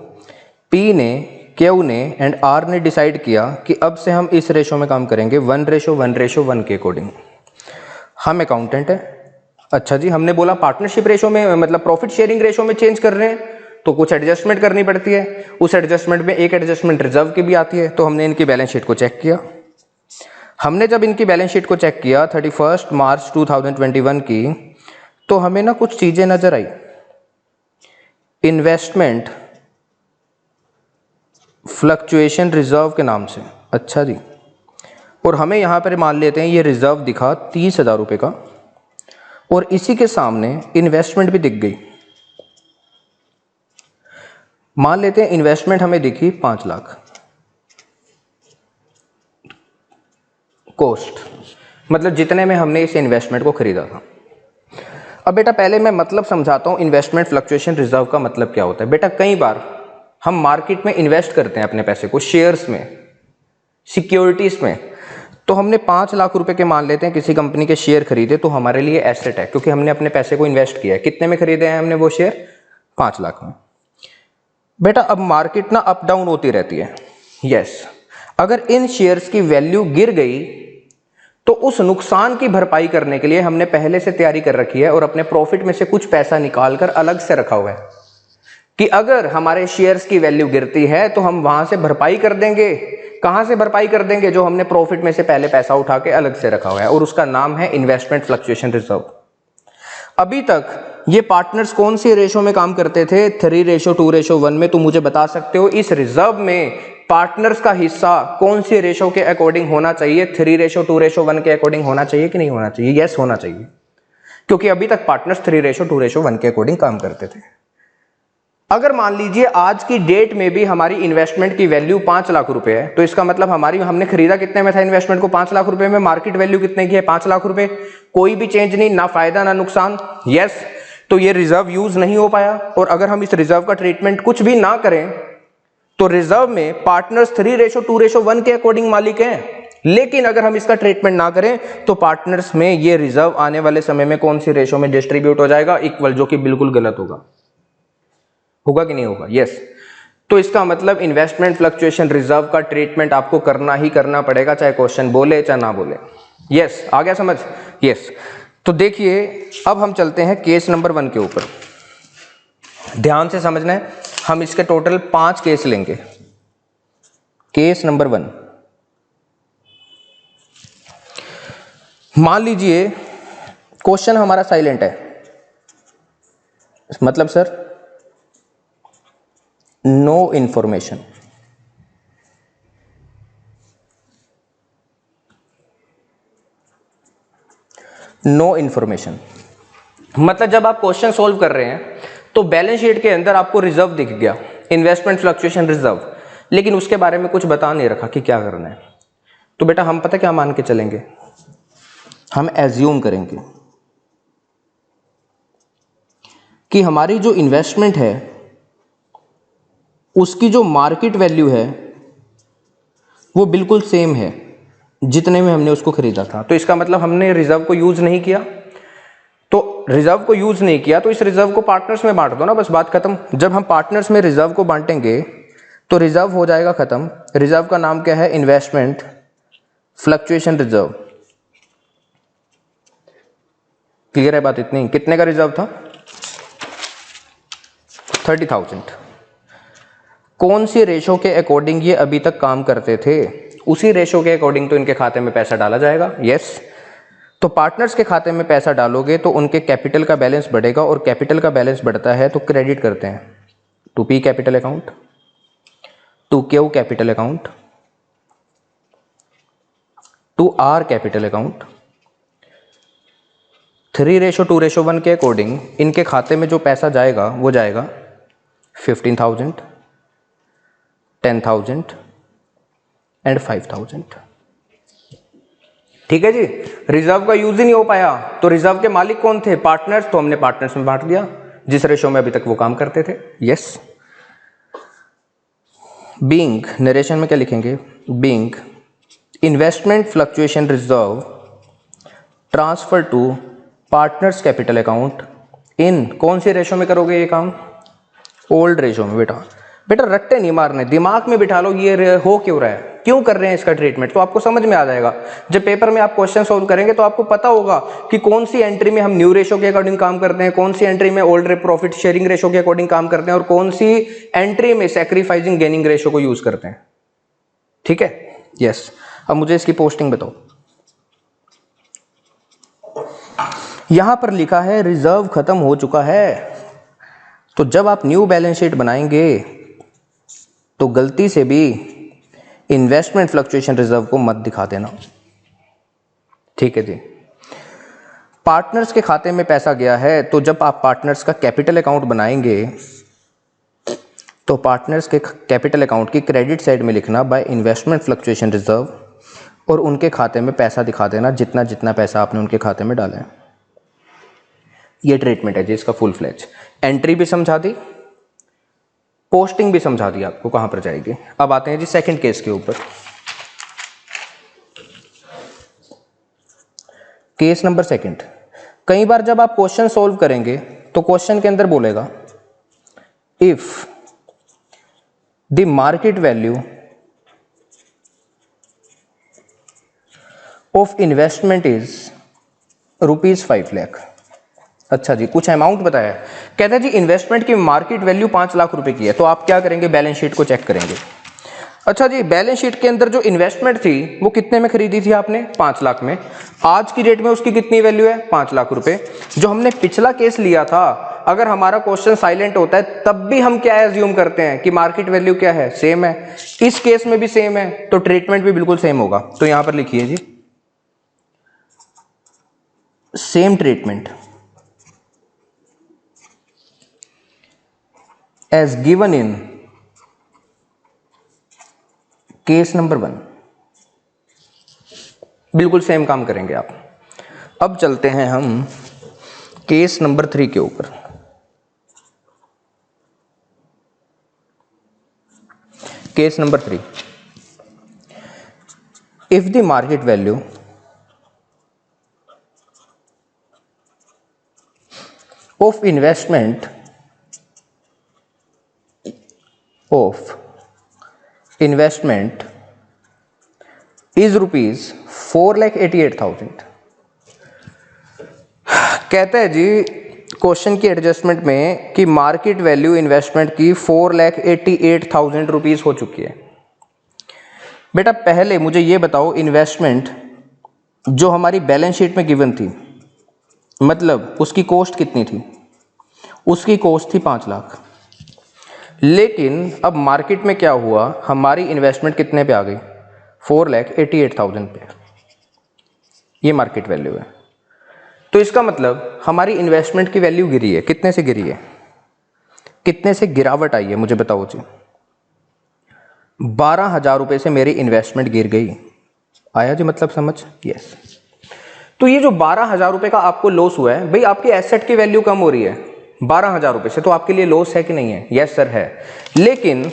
P ने, Q ने एंड R ने डिसाइड किया कि अब से हम इस रेशो में काम करेंगे, 1:1:1 के अकॉर्डिंग। हम अकाउंटेंट है, अच्छा जी, हमने बोला पार्टनरशिप रेशो में, मतलब प्रॉफिट शेयरिंग रेशो में चेंज कर रहे हैं तो कुछ एडजस्टमेंट करनी पड़ती है। उस एडजस्टमेंट में एक एडजस्टमेंट रिजर्व की भी आती है। तो हमने इनकी बैलेंस शीट को चेक किया। हमने जब इनकी बैलेंस शीट को चेक किया 31 मार्च 2021 की, तो हमें ना कुछ चीजें नजर आई इन्वेस्टमेंट फ्लक्चुएशन रिजर्व के नाम से। अच्छा जी, और हमें यहां पर मान लेते हैं ये रिजर्व दिखा 30,000 रुपए का, और इसी के सामने इन्वेस्टमेंट भी दिख गई। मान लेते हैं इन्वेस्टमेंट हमें दिखी 5 लाख, कॉस्ट, मतलब जितने में हमने इस इन्वेस्टमेंट को खरीदा था। अब बेटा पहले मैं मतलब समझाता हूं इन्वेस्टमेंट फ्लक्चुएशन रिजर्व का मतलब क्या होता है। बेटा कई बार हम मार्केट में इन्वेस्ट करते हैं अपने पैसे को, शेयर्स में, सिक्योरिटीज में। तो हमने 5 लाख रुपए के मान लेते हैं किसी कंपनी के शेयर खरीदे, तो हमारे लिए एसेट है क्योंकि हमने अपने पैसे को इन्वेस्ट किया है। कितने में खरीदे हैं हमने वो शेयर? 5 लाख में। बेटा अब मार्केट ना अप डाउन होती रहती है, यस। अगर इन शेयर्स की वैल्यू गिर गई तो उस नुकसान की भरपाई करने के लिए हमने पहले से तैयारी कर रखी है और अपने प्रॉफिट में से कुछ पैसा निकालकर अलग से रखा हुआ है कि अगर हमारे शेयर्स की वैल्यू गिरती है तो हम वहां से भरपाई कर देंगे। कहां से भरपाई कर देंगे? जो हमने प्रॉफिट में से पहले पैसा उठा के अलग से रखा हुआ है, और उसका नाम है इन्वेस्टमेंट फ्लक्चुएशन रिजर्व। अभी तक ये पार्टनर्स कौन सी रेशो में काम करते थे? 3:2:1 में। तुम मुझे बता सकते हो इस रिजर्व में पार्टनर्स का हिस्सा कौन सी रेशो के अकॉर्डिंग होना चाहिए? 3:2:1 के अकॉर्डिंग होना चाहिए कि नहीं होना चाहिए? यस, होना चाहिए, क्योंकि अभी तक पार्टनर्स 3:2:1 के अकॉर्डिंग काम करते थे। अगर मान लीजिए आज की डेट में भी हमारी इन्वेस्टमेंट की वैल्यू 5 लाख रुपए है, तो इसका मतलब हमने खरीदा कितने में था इन्वेस्टमेंट को? 5 लाख रुपए में। मार्केट वैल्यू कितने की है? 5 लाख रुपए। कोई भी चेंज नहीं, ना फायदा ना नुकसान। यस, तो ये रिजर्व यूज नहीं हो पाया। और अगर हम इस रिजर्व का ट्रीटमेंट कुछ भी ना करें तो रिजर्व में पार्टनर्स 3:2:1 के अकॉर्डिंग मालिक हैं। लेकिन अगर हम इसका ट्रीटमेंट ना करें तो पार्टनर्स में ये रिजर्व आने वाले समय में कौन सी रेशो में डिस्ट्रीब्यूट हो जाएगा? इक्वल, जो कि बिल्कुल गलत होगा। होगा कि नहीं होगा? यस। तो इसका मतलब इन्वेस्टमेंट फ्लक्चुएशन रिजर्व का ट्रीटमेंट आपको करना ही करना पड़ेगा, चाहे क्वेश्चन बोले चाहे ना बोले। यस, आ गया समझ? यस। तो देखिए अब हम चलते हैं केस नंबर 1 के ऊपर। ध्यान से समझना है, हम इसके टोटल 5 केस लेंगे। केस नंबर 1, मान लीजिए क्वेश्चन हमारा साइलेंट है, मतलब sir no information. No information मतलब जब आप क्वेश्चन सॉल्व कर रहे हैं तो बैलेंस शीट के अंदर आपको रिजर्व दिख गया, इन्वेस्टमेंट फ्लक्चुएशन रिजर्व, लेकिन उसके बारे में कुछ बता नहीं रखा कि क्या करना है। तो बेटा हम पता क्या मान के चलेंगे? हम एज्यूम करेंगे कि हमारी जो इन्वेस्टमेंट है उसकी जो मार्केट वैल्यू है वो बिल्कुल सेम है जितने में हमने उसको खरीदा था। तो इसका मतलब हमने रिजर्व को यूज नहीं किया। तो रिजर्व को यूज नहीं किया तो इस रिजर्व को पार्टनर्स में बांट दो ना, बस बात खत्म। जब हम पार्टनर्स में रिजर्व को बांटेंगे तो रिजर्व हो जाएगा खत्म। रिजर्व का नाम क्या है? Investment fluctuation reserve. क्लियर है बात? इतनी। कितने का रिजर्व था? 30,000। कौन सी रेशो के अकॉर्डिंग ये अभी तक काम करते थे? उसी रेशो के अकॉर्डिंग तो इनके खाते में पैसा डाला जाएगा। यस। तो पार्टनर्स के खाते में पैसा डालोगे तो उनके कैपिटल का बैलेंस बढ़ेगा, और कैपिटल का बैलेंस बढ़ता है तो क्रेडिट करते हैं to P capital account, to Q capital account, to R capital account. 3:2:1 के अकॉर्डिंग इनके खाते में जो पैसा जाएगा वो जाएगा 15,000, 10,000 एंड 5,000। ठीक है जी। रिजर्व का यूज ही नहीं हो पाया तो रिजर्व के मालिक कौन थे? पार्टनर्स। तो हमने पार्टनर्स में बांट दिया जिस रेशो में अभी तक वो काम करते थे। यस। बीइंग, नरेशन में क्या लिखेंगे? Being investment fluctuation reserve transfer to partners capital account in, कौन सी रेशो में करोगे ये काम? ओल्ड रेशो में। बेटा रट्टे नहीं मारने, दिमाग में बिठा लो ये हो क्यों रहा है, क्यों कर रहे हैं इसका ट्रीटमेंट, तो आपको समझ में आ जाएगा। जब पेपर में आप क्वेश्चन सॉल्व करेंगे तो आपको पता होगा कि कौन सी एंट्री में हम न्यू रेशो के अकॉर्डिंग काम करते हैं, कौन सी एंट्री में ओल्ड प्रॉफिट शेयरिंग रेशो के अकॉर्डिंग काम करते हैं, और कौन सी एंट्री में सैक्रिफाइसिंग गेनिंग रेशो को यूज करते हैं। ठीक है? यस। अब मुझे इसकी पोस्टिंग बताओ। यहां पर लिखा है रिजर्व खत्म हो चुका है, तो जब आप न्यू बैलेंस शीट बनाएंगे तो गलती से भी इन्वेस्टमेंट फ्लक्चुएशन रिजर्व को मत दिखा देना। ठीक है जी। पार्टनर्स के खाते में पैसा गया है तो जब आप पार्टनर्स का कैपिटल अकाउंट बनाएंगे तो पार्टनर्स के कैपिटल अकाउंट की क्रेडिट साइड में लिखना बाय इन्वेस्टमेंट फ्लक्चुएशन रिजर्व, और उनके खाते में पैसा दिखा देना जितना जितना पैसा आपने उनके खाते में डाला है। ये ट्रीटमेंट है जी इसका फुल फ्लैज। एंट्री भी समझा दी, पोस्टिंग भी समझा दी आपको कहां पर जाएगी। अब आते हैं जी सेकंड केस के ऊपर। Case number second. कई बार जब आप क्वेश्चन सॉल्व करेंगे तो क्वेश्चन के अंदर बोलेगा if the market value of investment is ₹5 lakh. अच्छा जी, कुछ अमाउंट बताया, कहता है जी इन्वेस्टमेंट की मार्केट वैल्यू 5 लाख रुपए की है। तो आप क्या करेंगे, बैलेंस शीट को चेक करेंगे। अच्छा जी, बैलेंस शीट के अंदर जो इन्वेस्टमेंट थी वो कितने में खरीदी थी आपने, 5 लाख में। आज की डेट में उसकी कितनी वैल्यू है, 5 लाख रुपए। जो हमने पिछला केस लिया था, अगर हमारा क्वेश्चन साइलेंट होता है तब भी हम क्या एज्यूम करते हैं कि मार्केट वैल्यू क्या है, सेम है। इस केस में भी सेम है, तो ट्रीटमेंट भी बिल्कुल सेम होगा। तो यहां पर लिखिए जी, same treatment as given in case number 1। बिल्कुल सेम काम करेंगे आप। अब चलते हैं हम केस नंबर 3 के ऊपर। Case number 3, if the market value of investment is ₹4,88,000। कहता है जी क्वेश्चन की एडजस्टमेंट में कि मार्केट वैल्यू इन्वेस्टमेंट की 4,88,000 रुपीज हो चुकी है। बेटा पहले मुझे ये बताओ, इन्वेस्टमेंट जो हमारी बैलेंस शीट में गिवन थी, मतलब उसकी कॉस्ट कितनी थी, उसकी कॉस्ट थी 5 लाख। लेकिन अब मार्केट में क्या हुआ, हमारी इन्वेस्टमेंट कितने पे आ गई, 4,88,000 पे। ये मार्केट वैल्यू है। तो इसका मतलब हमारी इन्वेस्टमेंट की वैल्यू गिरी है। कितने से गिरी है, कितने से गिरावट आई है, मुझे बताओ जी। 12,000 रुपए से मेरी इन्वेस्टमेंट गिर गई। आया जी मतलब समझ, यस। तो ये जो 12,000 रुपए का आपको लॉस हुआ है, भाई आपकी एसेट की वैल्यू कम हो रही है 12,000 रुपए से, तो आपके लिए लॉस है कि नहीं है, यस सर है। लेकिन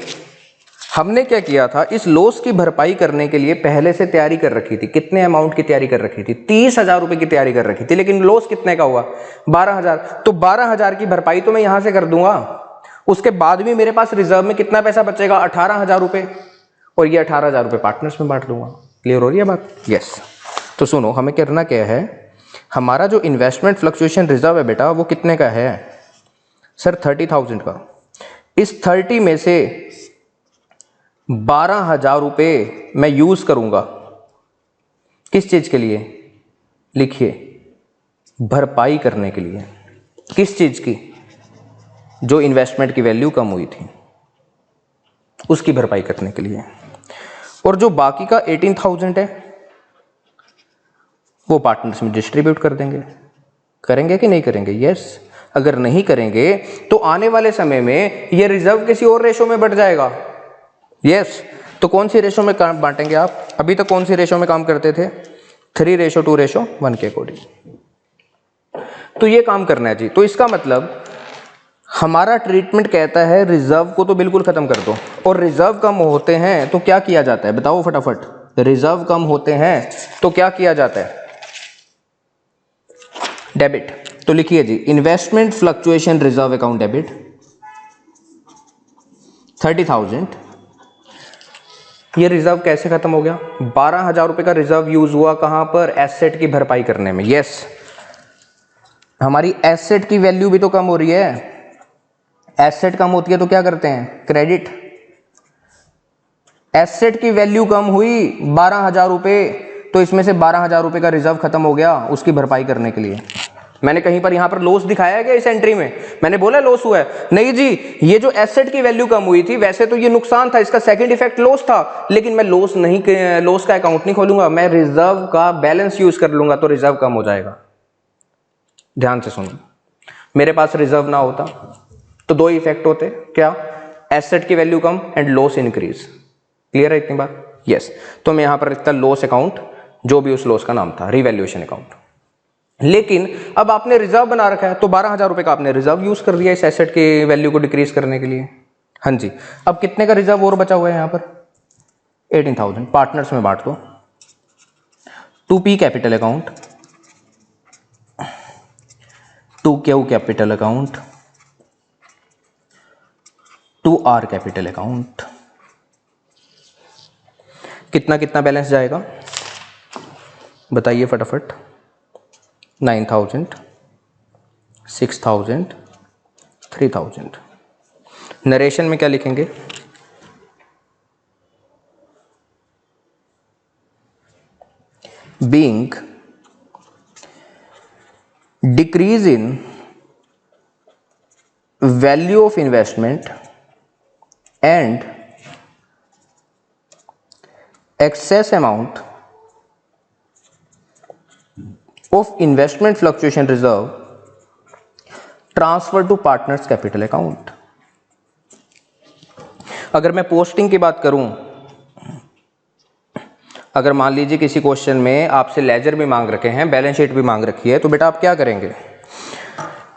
हमने क्या किया था, इस लॉस की भरपाई करने के लिए पहले से तैयारी कर रखी थी। कितने अमाउंट की तैयारी कर रखी थी, 30,000 रुपए की तैयारी कर रखी थी। लेकिन लॉस कितने का हुआ, 12,000। तो 12,000 की भरपाई तो मैं यहां से कर दूंगा, उसके बाद भी मेरे पास रिजर्व में कितना पैसा बचेगा, 18,000 रुपए। और ये 18,000 रुपए पार्टनर्स में बांट दूंगा। क्लियर हो रही है बात, यस। तो सुनो, हमें करना क्या है, हमारा जो इन्वेस्टमेंट फ्लक्चुएशन रिजर्व है बेटा, वो कितने का है सर, 30,000 का। इस 30 में से 12,000 रुपए मैं यूज करूंगा किस चीज के लिए, लिखिए, भरपाई करने के लिए। किस चीज की, जो इन्वेस्टमेंट की वैल्यू कम हुई थी उसकी भरपाई करने के लिए। और जो बाकी का 18,000 है वो पार्टनर्स में डिस्ट्रीब्यूट कर देंगे। करेंगे कि नहीं करेंगे, यस। अगर नहीं करेंगे तो आने वाले समय में ये रिजर्व किसी और रेशो में बढ़ जाएगा, यस। तो कौन सी रेशो में काम बांटेंगे आप, अभी तक कौन सी रेशो में काम करते थे, 3:2:1 के अकॉर्डिंग। तो ये काम करना है जी। तो इसका मतलब हमारा ट्रीटमेंट कहता है रिजर्व को तो बिल्कुल खत्म कर दो, और रिजर्व कम होते हैं तो क्या किया जाता है, बताओ फटाफट। रिजर्व कम होते हैं तो क्या किया जाता है, डेबिट। तो लिखिए जी, investment fluctuation reserve account debit 30,000। ये रिजर्व कैसे खत्म हो गया, 12,000 रुपए का रिजर्व यूज हुआ कहां पर, एसेट की भरपाई करने में, यस। हमारी एसेट की वैल्यू भी तो कम हो रही है। एसेट कम होती है तो क्या करते हैं, क्रेडिट। एसेट की वैल्यू कम हुई 12,000 रुपए, तो इसमें से 12,000 रुपए का रिजर्व खत्म हो गया उसकी भरपाई करने के लिए। मैंने कहीं पर यहां पर लॉस दिखाया है क्या इस एंट्री में, मैंने बोला लॉस हुआ है, नहीं जी। ये जो एसेट की वैल्यू कम हुई थी, वैसे तो ये नुकसान था, इसका सेकंड इफेक्ट लॉस था, लेकिन मैं लॉस का अकाउंट नहीं खोलूंगा, मैं रिजर्व का बैलेंस यूज कर लूंगा, तो रिजर्व कम हो जाएगा। ध्यान से सुनो, मेरे पास रिजर्व ना होता तो दो इफेक्ट होते, क्या, एसेट की value come and loss increase. Clear है इतनी बात, यस। तो मैं यहां पर लिखता लॉस अकाउंट, जो भी उस लॉस का नाम था, रिवैल्यूएशन अकाउंट। लेकिन अब आपने रिजर्व बना रखा है, तो 12,000 रुपए का आपने रिजर्व यूज कर दिया इस एसेट की वैल्यू को डिक्रीज करने के लिए। हाँ जी, अब कितने का रिजर्व और बचा हुआ है यहां पर, 18,000। पार्टनर्स में बांट दो, 2P capital account, 2Q capital account, 2R capital account, कितना कितना बैलेंस जाएगा बताइए फटाफट। 9,000, 6,000, 3,000। नरेशन में क्या लिखेंगे? Being decrease in value of investment and excess amount of investment fluctuation reserve transfer to partners capital account। अगर मैं पोस्टिंग की बात करूं, अगर मान लीजिए किसी क्वेश्चन में आपसे लेजर भी मांग रखे हैं, बैलेंस शीट भी मांग रखी है, तो बेटा आप क्या करेंगे?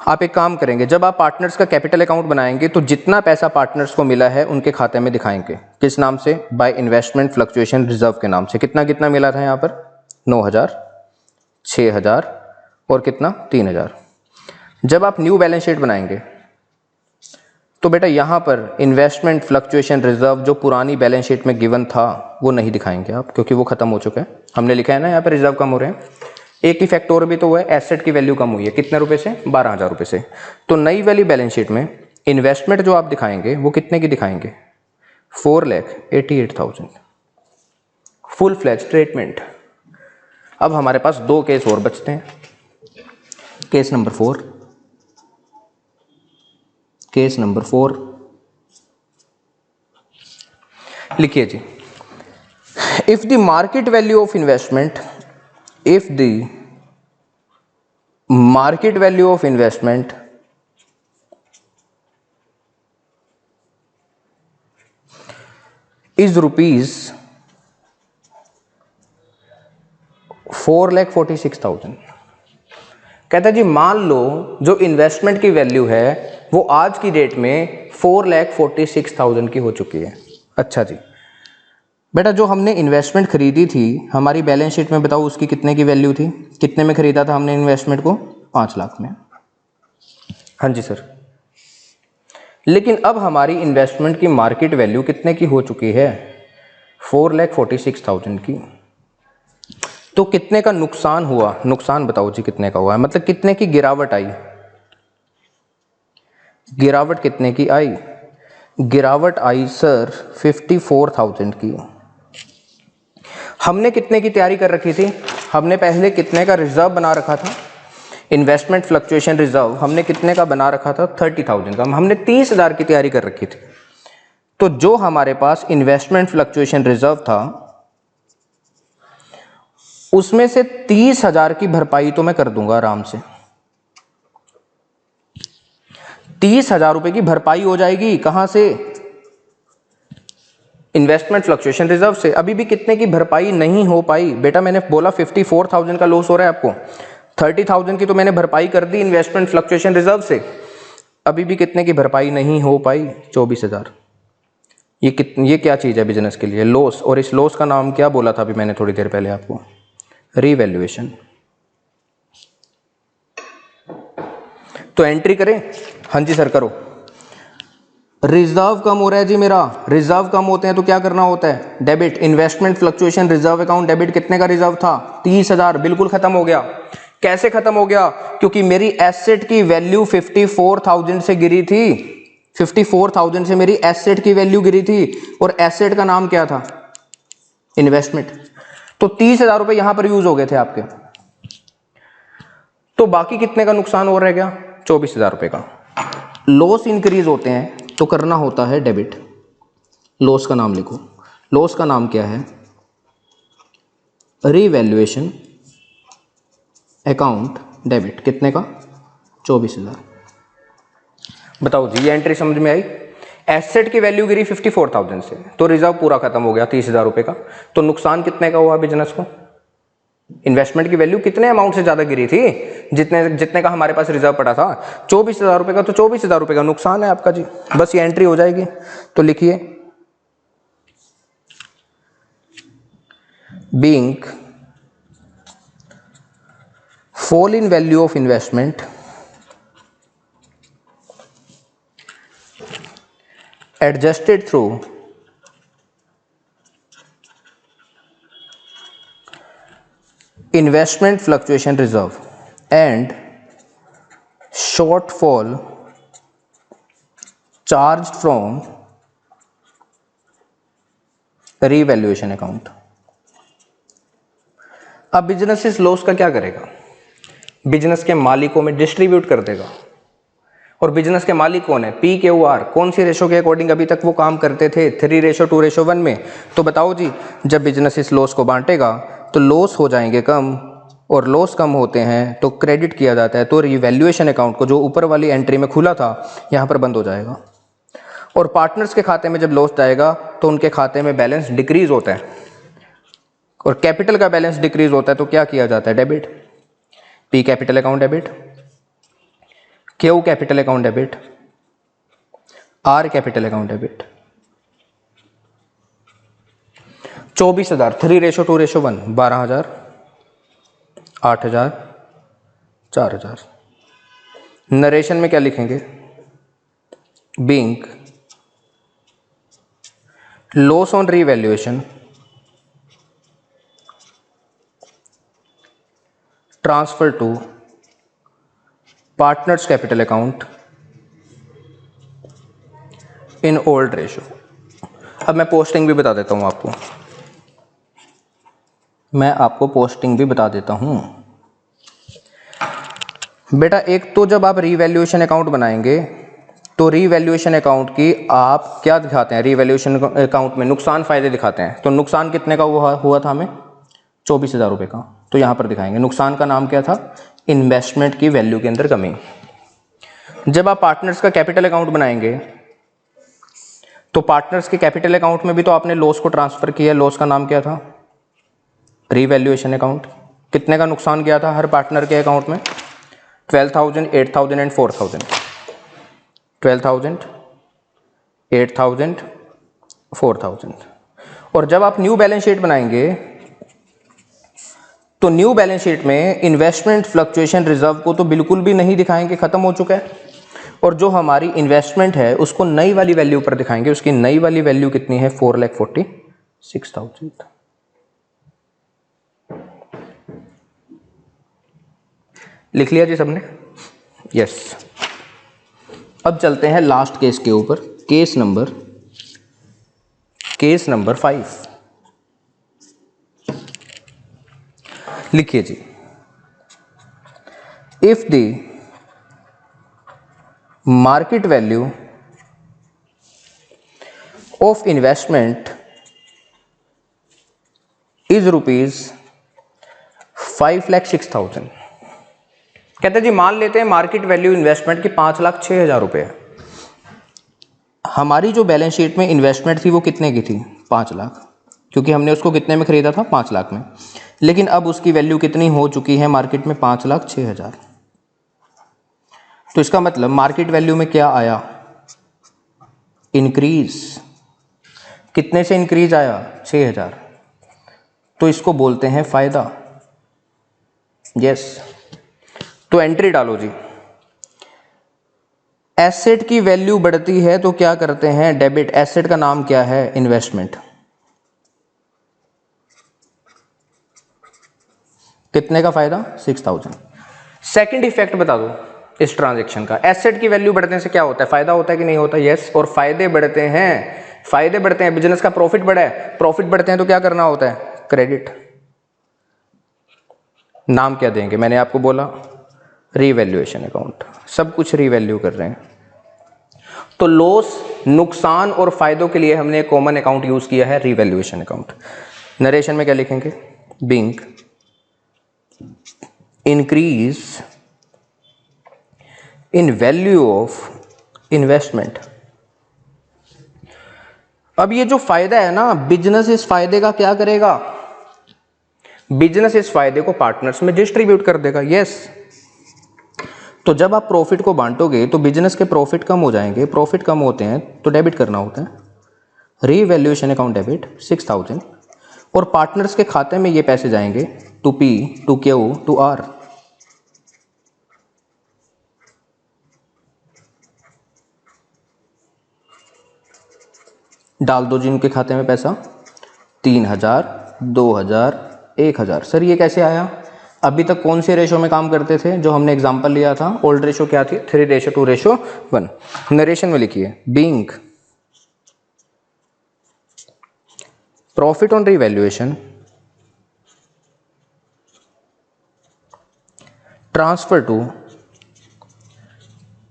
आप एक काम करेंगे, जब आप पार्टनर्स का कैपिटल अकाउंट बनाएंगे तो जितना पैसा पार्टनर्स को मिला है उनके खाते में दिखाएंगे। किस नाम से? बाय इन्वेस्टमेंट फ्लक्चुएशन रिजर्व के नाम से। कितना कितना मिला था यहाँ पर? 9,000, 6,000 और कितना? 3,000। जब आप न्यू बैलेंस शीट बनाएंगे तो बेटा यहाँ पर इन्वेस्टमेंट फ्लक्चुएशन रिजर्व जो पुरानी बैलेंस शीट में गिवन था वो नहीं दिखाएंगे आप, क्योंकि वो खत्म हो चुका है। हमने लिखा है ना यहाँ पर रिजर्व कम हो रहे हैं। एक ही फैक्टर भी तो हुआ है, एसेट की वैल्यू कम हुई है। कितने रुपए से? 12,000 रुपए से। तो नई वाली बैलेंस शीट में इन्वेस्टमेंट जो आप दिखाएंगे वो कितने की दिखाएंगे? 4,88,000 फुल फ्लैज ट्रीटमेंट। अब हमारे पास दो केस और बचते हैं। केस नंबर 4, केस नंबर 4 लिखिए जी। If the market value of investment, if the market value of investment is rupees 4,46,000। कहता है जी मान लो जो इन्वेस्टमेंट की वैल्यू है वो आज की डेट में 4,46,000 की हो चुकी है। अच्छा जी बेटा, जो हमने इन्वेस्टमेंट खरीदी थी हमारी बैलेंस शीट में बताओ उसकी कितने की वैल्यू थी? कितने में खरीदा था हमने इन्वेस्टमेंट को? 5 लाख में। हाँ जी सर। लेकिन अब हमारी इन्वेस्टमेंट की मार्केट वैल्यू कितने की हो चुकी है? 4,46,000 की। तो कितने का नुकसान हुआ? नुकसान बताओ जी कितने का हुआ है, मतलब कितने की गिरावट आई? गिरावट कितने की आई? गिरावट आई सर 54,000 की। हमने कितने की तैयारी कर रखी थी? हमने पहले कितने का रिजर्व बना रखा था? इन्वेस्टमेंट फ्लक्चुएशन रिजर्व हमने कितने का बना रखा था? 30,000 का। हमने 30,000 की तैयारी कर रखी थी। तो जो हमारे पास इन्वेस्टमेंट फ्लक्चुएशन रिजर्व था उसमें से 30,000 की भरपाई तो मैं कर दूंगा आराम से। 30,000 रुपए की भरपाई हो जाएगी। कहां से? इन्वेस्टमेंट फ्लक्चुएशन रिजर्व से। अभी भी कितने की भरपाई नहीं हो पाई? बेटा मैंने बोला 54,000 का लॉस हो रहा है आपको। 30,000 की तो मैंने भरपाई कर दी इन्वेस्टमेंट फ्लक्चुएशन रिजर्व से, अभी भी कितने की भरपाई नहीं हो पाई? 24,000। ये क्या चीज है बिजनेस के लिए? लॉस। और इस लॉस का नाम क्या बोला था अभी मैंने थोड़ी देर पहले आपको? रीवैल्यूएशन। तो एंट्री करें? हाँ जी सर करो। रिजर्व कम हो रहा है जी मेरा। रिजर्व कम होते हैं तो क्या करना होता है? Debit. Investment fluctuation reserve account debit. कितने का रिजर्व था? 30,000। बिल्कुल खत्म हो गया। कैसे खत्म हो गया? क्योंकि मेरी एसेट की वैल्यू 54,000 से गिरी थी। 54,000 से मेरी एसेट की वैल्यू गिरी थी और एसेट का नाम क्या था? इन्वेस्टमेंट। तो 30,000 रुपए यहां पर यूज हो गए थे आपके। तो बाकी कितने का नुकसान हो रह गया? 24,000 रुपए का। लॉस इंक्रीज होते हैं तो करना होता है डेबिट। लॉस का नाम लिखो। लॉस का नाम क्या है? Revaluation account debit. कितने का? 24,000। बताओ जी ये एंट्री समझ में आई? एसेट की वैल्यू गिरी 54,000 से तो रिजर्व पूरा खत्म हो गया 30,000 रुपए का। तो नुकसान कितने का हुआ बिजनेस को? इन्वेस्टमेंट की वैल्यू कितने अमाउंट से ज्यादा गिरी थी? जितने का हमारे पास रिजर्व पड़ा था 24,000 रुपए का। तो 24,000 रुपए का नुकसान है आपका जी। बस ये एंट्री हो जाएगी। तो लिखिए being fall in value of investment adjusted through investment fluctuation reserve and shortfall charge from revaluation account. अब बिजनेस इस लॉस का क्या करेगा? बिजनेस के मालिकों में डिस्ट्रीब्यूट कर देगा। और बिजनेस के मालिक कौन है? PQR। कौन सी रेशो के अकॉर्डिंग अभी तक वो काम करते थे? 3:2:1 में। तो बताओ जी, जब बिजनेस इस लॉस को बांटेगा तो लॉस हो जाएंगे कम, और लॉस कम होते हैं तो क्रेडिट किया जाता है, तो रिवैल्यूएशन अकाउंट को जो ऊपर वाली एंट्री में खुला था यहाँ पर बंद हो जाएगा। और पार्टनर्स के खाते में जब लॉस जाएगा तो उनके खाते में बैलेंस डिक्रीज होता है, और कैपिटल का बैलेंस डिक्रीज होता है तो क्या किया जाता है? Debit. P capital account debit, Q capital account debit, R capital account debit. 24,000 3:2:1 12,000 8,000 4,000। Narration में क्या लिखेंगे? Being loss on revaluation transfer to partners capital account in old ratio. अब मैं पोस्टिंग भी बता देता हूं आपको, पोस्टिंग भी बता देता हूं बेटा। एक तो जब आप रीवैल्यूएशन अकाउंट बनाएंगे तो रीवैल्यूएशन अकाउंट की आप क्या दिखाते हैं? रीवैल्यूएशन अकाउंट में नुकसान फायदे दिखाते हैं। तो नुकसान कितने का हुआ था हमें? 24,000 रुपये का। तो यहां पर दिखाएंगे नुकसान का नाम क्या था? इन्वेस्टमेंट की वैल्यू के अंदर कमी। जब आप पार्टनर्स का कैपिटल अकाउंट बनाएंगे तो पार्टनर्स के कैपिटल अकाउंट में भी तो आपने लॉस को ट्रांसफर किया। लॉस का नाम क्या था? Revaluation account. कितने का नुकसान गया था हर पार्टनर के अकाउंट में? 12,000 8,000 एंड 4,000। 12,000 8,000 4,000। और जब आप न्यू बैलेंस शीट बनाएंगे तो न्यू बैलेंस शीट में इन्वेस्टमेंट फ्लक्चुएशन रिजर्व को तो बिल्कुल भी नहीं दिखाएंगे, खत्म हो चुका है। और जो हमारी इन्वेस्टमेंट है उसको नई वाली वैल्यू पर दिखाएंगे। उसकी नई वाली वैल्यू कितनी है? 4,46,000। लिख लिया जी सबने? यस। अब चलते हैं लास्ट केस के ऊपर, केस नंबर 5। लिखिए जी, if the market value of investment is ₹5,06,000। कहते जी, मान लेते हैं मार्केट वैल्यू इन्वेस्टमेंट की 5,06,000 रुपये है। हमारी जो बैलेंस शीट में इन्वेस्टमेंट थी वो कितने की थी? 5 लाख, क्योंकि हमने उसको कितने में खरीदा था? 5 लाख में। लेकिन अब उसकी वैल्यू कितनी हो चुकी है मार्केट में? 5,06,000। तो इसका मतलब मार्केट वैल्यू में क्या आया? इंक्रीज। कितने से इंक्रीज आया? 6,000। तो इसको बोलते हैं फायदा। यस। तो एंट्री डालो जी। एसेट की वैल्यू बढ़ती है तो क्या करते हैं? डेबिट। एसेट का नाम क्या है? इन्वेस्टमेंट। कितने का फायदा? 6,000। सेकंड इफेक्ट बता दो इस ट्रांजैक्शन का। एसेट की वैल्यू बढ़ने से क्या होता है? फायदा होता है कि नहीं होता? यस। और फायदे बढ़ते हैं, बिजनेस का प्रॉफिट बढ़ा है, प्रॉफिट बढ़ते हैं तो क्या करना होता है? क्रेडिट। नाम क्या देंगे? मैंने आपको बोला रीवैल्यूएशन अकाउंट। सब कुछ रीवैल्यू कर रहे हैं। तो लॉस, नुकसान और फायदों के लिए हमने कॉमन अकाउंट यूज किया है, रीवैल्यूएशन अकाउंट। नरेशन में क्या लिखेंगे? Being increase in value of investment. अब ये जो फायदा है ना, बिजनेस इस फायदे का क्या करेगा? बिजनेस इस फायदे को पार्टनर्स में डिस्ट्रीब्यूट कर देगा। यस। तो जब आप प्रॉफिट को बांटोगे तो बिजनेस के प्रॉफिट कम हो जाएंगे। प्रॉफिट कम होते हैं तो डेबिट करना होता है। Revaluation account debit 6,000। और पार्टनर्स के खाते में ये पैसे जाएंगे to P, to Q, to R। डाल दो जी उनके खाते में पैसा। 3,000 2,000 1,000। सर ये कैसे आया? अभी तक कौन से रेशो में काम करते थे जो हमने एग्जांपल लिया था? ओल्ड रेशो क्या थी? 3:2:1। नरेशन में लिखिए being profit on revaluation transfer to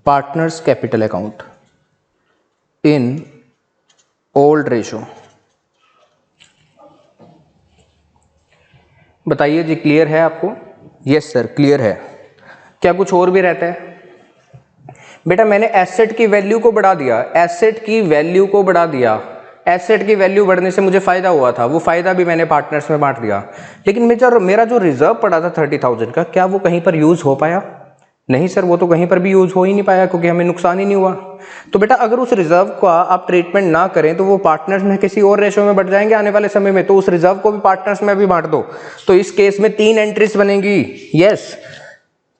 partners capital account in old ratio. बताइए जी, क्लियर है आपको? यस सर, क्लियर है। क्या कुछ और भी रहता है? बेटा मैंने एसेट की वैल्यू को बढ़ा दिया, एसेट की वैल्यू को बढ़ा दिया, एसेट की वैल्यू बढ़ने से मुझे फायदा हुआ था, वो फायदा भी मैंने पार्टनर्स में बांट दिया। लेकिन मेरा जो रिजर्व पड़ा था 30,000 का, क्या वो कहीं पर यूज हो पाया? नहीं सर, वो तो कहीं पर भी यूज हो ही नहीं पाया क्योंकि हमें नुकसान ही नहीं हुआ। तो बेटा अगर उस रिजर्व का आप ट्रीटमेंट ना करें तो वो पार्टनर्स में किसी और रेशो में बढ़ जाएंगे आने वाले समय में, तो उस रिजर्व को भी पार्टनर्स में भी बांट दो। तो इस केस में 3 एंट्रीज बनेंगी। यस,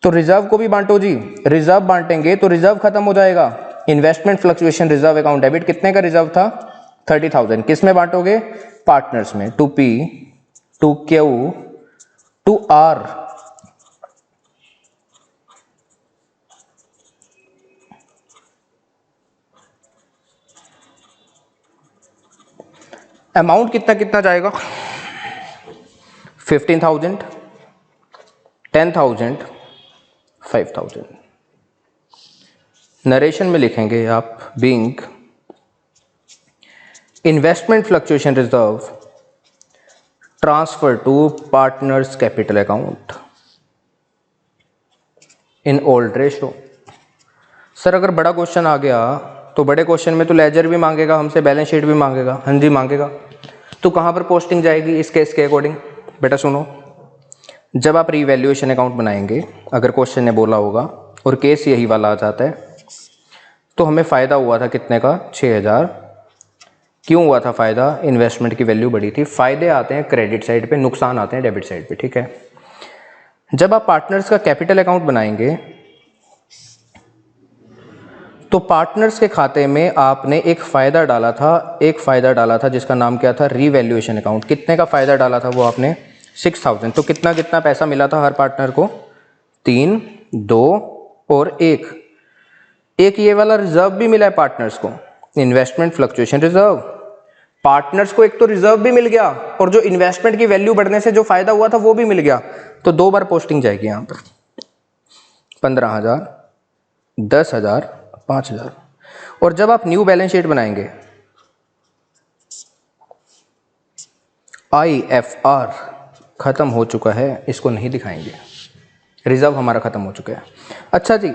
तो रिजर्व को भी बांटो जी, रिजर्व बांटेंगे तो रिजर्व खत्म हो जाएगा। Investment fluctuation reserve account debit कितने का रिजर्व था? 30,000। किस में बांटोगे? पार्टनर्स में। To P, to Q, to R. Amount कितना कितना जाएगा? 15,000, 10,000, 5,000। नरेशन में लिखेंगे आप being investment fluctuation reserve transfer to partners capital account in old ratio. Sir अगर बड़ा क्वेश्चन आ गया तो बड़े क्वेश्चन में तो लेजर भी मांगेगा हमसे, बैलेंस शीट भी मांगेगा। हाँ जी मांगेगा। तो कहाँ पर पोस्टिंग जाएगी इस केस के अकॉर्डिंग? बेटा सुनो, जब आप रीवैल्यूएशन अकाउंट बनाएंगे, अगर क्वेश्चन ने बोला होगा और केस यही वाला आ जाता है, तो हमें फ़ायदा हुआ था कितने का? 6,000। क्यों हुआ था फ़ायदा? इन्वेस्टमेंट की वैल्यू बढ़ी थी। फ़ायदे आते हैं क्रेडिट साइड पे, नुकसान आते हैं डेबिट साइड पे, ठीक है। जब आप पार्टनर्स का कैपिटल अकाउंट बनाएंगे तो पार्टनर्स के खाते में आपने एक फ़ायदा डाला था, जिसका नाम क्या था? Revaluation account. कितने का फ़ायदा डाला था वो आपने? 6,000। तो कितना कितना पैसा मिला था हर पार्टनर को? 3, 2 और 1। एक ये वाला रिजर्व भी मिला है पार्टनर्स को, इन्वेस्टमेंट फ्लक्चुएशन रिजर्व। पार्टनर्स को एक तो रिजर्व भी मिल गया और जो इन्वेस्टमेंट की वैल्यू बढ़ने से जो फायदा हुआ था वो भी मिल गया। तो 2 बार पोस्टिंग जाएगी यहां पर, 15,000, 10,000, 5,000। और जब आप न्यू बैलेंस शीट बनाएंगे, IFR खत्म हो चुका है, इसको नहीं दिखाएंगे, रिजर्व हमारा खत्म हो चुका है। अच्छा जी,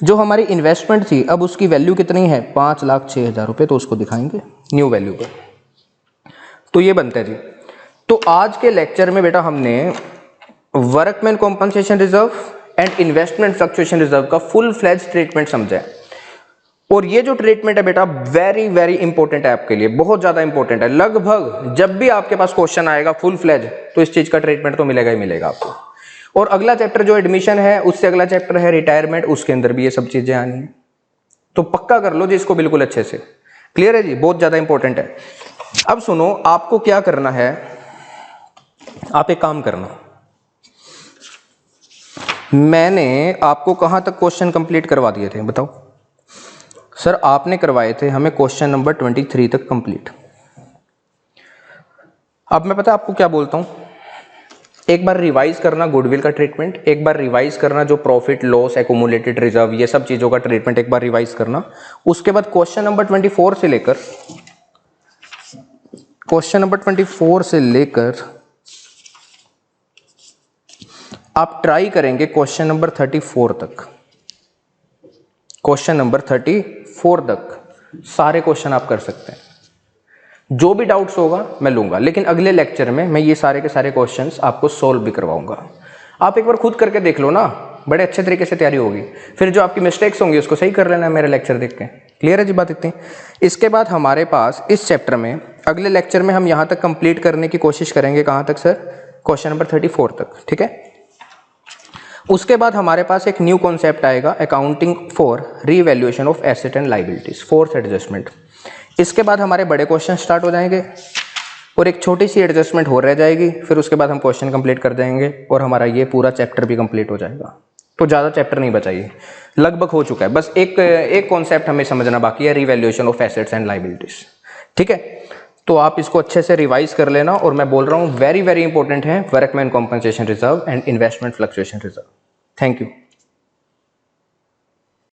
जो हमारी इन्वेस्टमेंट थी अब उसकी वैल्यू कितनी है? 5,06,000 रुपये, तो उसको दिखाएंगे न्यू वैल्यू पर। तो ये बनता है जी। तो आज के लेक्चर में बेटा हमने workman compensation reserve and investment fluctuation reserve का फुल फ्लेज ट्रीटमेंट समझा है। और ये जो ट्रीटमेंट है बेटा वेरी वेरी इंपॉर्टेंट है आपके लिए, बहुत ज्यादा इंपॉर्टेंट है। लगभग जब भी आपके पास क्वेश्चन आएगा फुल फ्लेज, तो इस चीज का ट्रीटमेंट तो मिलेगा ही मिलेगा आपको। और अगला चैप्टर जो एडमिशन है, उससे अगला चैप्टर है रिटायरमेंट, उसके अंदर भी ये सब चीजें आनी है। तो पक्का कर लो जी इसको बिल्कुल अच्छे से। क्लियर है जी? बहुत ज्यादा इंपॉर्टेंट है। अब सुनो, आपको क्या करना है, आप एक काम करना, मैंने आपको कहां तक क्वेश्चन कंप्लीट करवा दिए थे बताओ? सर आपने करवाए थे हमें क्वेश्चन नंबर 23 तक कंप्लीट। अब मैं पता आपको क्या बोलता हूं, एक बार रिवाइज करना गुडविल का ट्रीटमेंट, एक बार रिवाइज करना जो प्रॉफिट लॉस एक्यूमुलेटेड रिजर्व, ये सब चीजों का ट्रीटमेंट एक बार रिवाइज करना। उसके बाद क्वेश्चन नंबर 24 से लेकर आप ट्राई करेंगे क्वेश्चन नंबर 34 तक। क्वेश्चन नंबर 34 तक सारे क्वेश्चन आप कर सकते हैं। जो भी डाउट्स होगा मैं लूंगा, लेकिन अगले लेक्चर में मैं ये सारे के सारे क्वेश्चंस आपको सोल्व भी करवाऊंगा। आप एक बार खुद करके देख लो ना, बड़े अच्छे तरीके से तैयारी होगी। फिर जो आपकी मिस्टेक्स होंगी उसको सही कर लेना मेरा लेक्चर देख के। क्लियर है जी बात इतनी? इसके बाद हमारे पास इस चैप्टर में अगले लेक्चर में हम यहाँ तक कंप्लीट करने की कोशिश करेंगे। कहाँ तक सर? क्वेश्चन नंबर 34 तक, ठीक है। उसके बाद हमारे पास एक न्यू कॉन्सेप्ट आएगा, accounting for revaluation of asset and liabilities, fourth adjustment. इसके बाद हमारे बड़े क्वेश्चन स्टार्ट हो जाएंगे और एक छोटी सी एडजस्टमेंट हो रह जाएगी, फिर उसके बाद हम क्वेश्चन कंप्लीट कर देंगे और हमारा ये पूरा चैप्टर भी कंप्लीट हो जाएगा। तो ज़्यादा चैप्टर नहीं बचा, ये लगभग हो चुका है। बस एक कॉन्सेप्ट हमें समझना बाकी है, revaluation of assets and liabilities. ठीक है, तो आप इसको अच्छे से रिवाइज कर लेना। और मैं बोल रहा हूँ वेरी वेरी इंपॉर्टेंट है workman compensation reserve and investment fluctuation reserve. Thank you.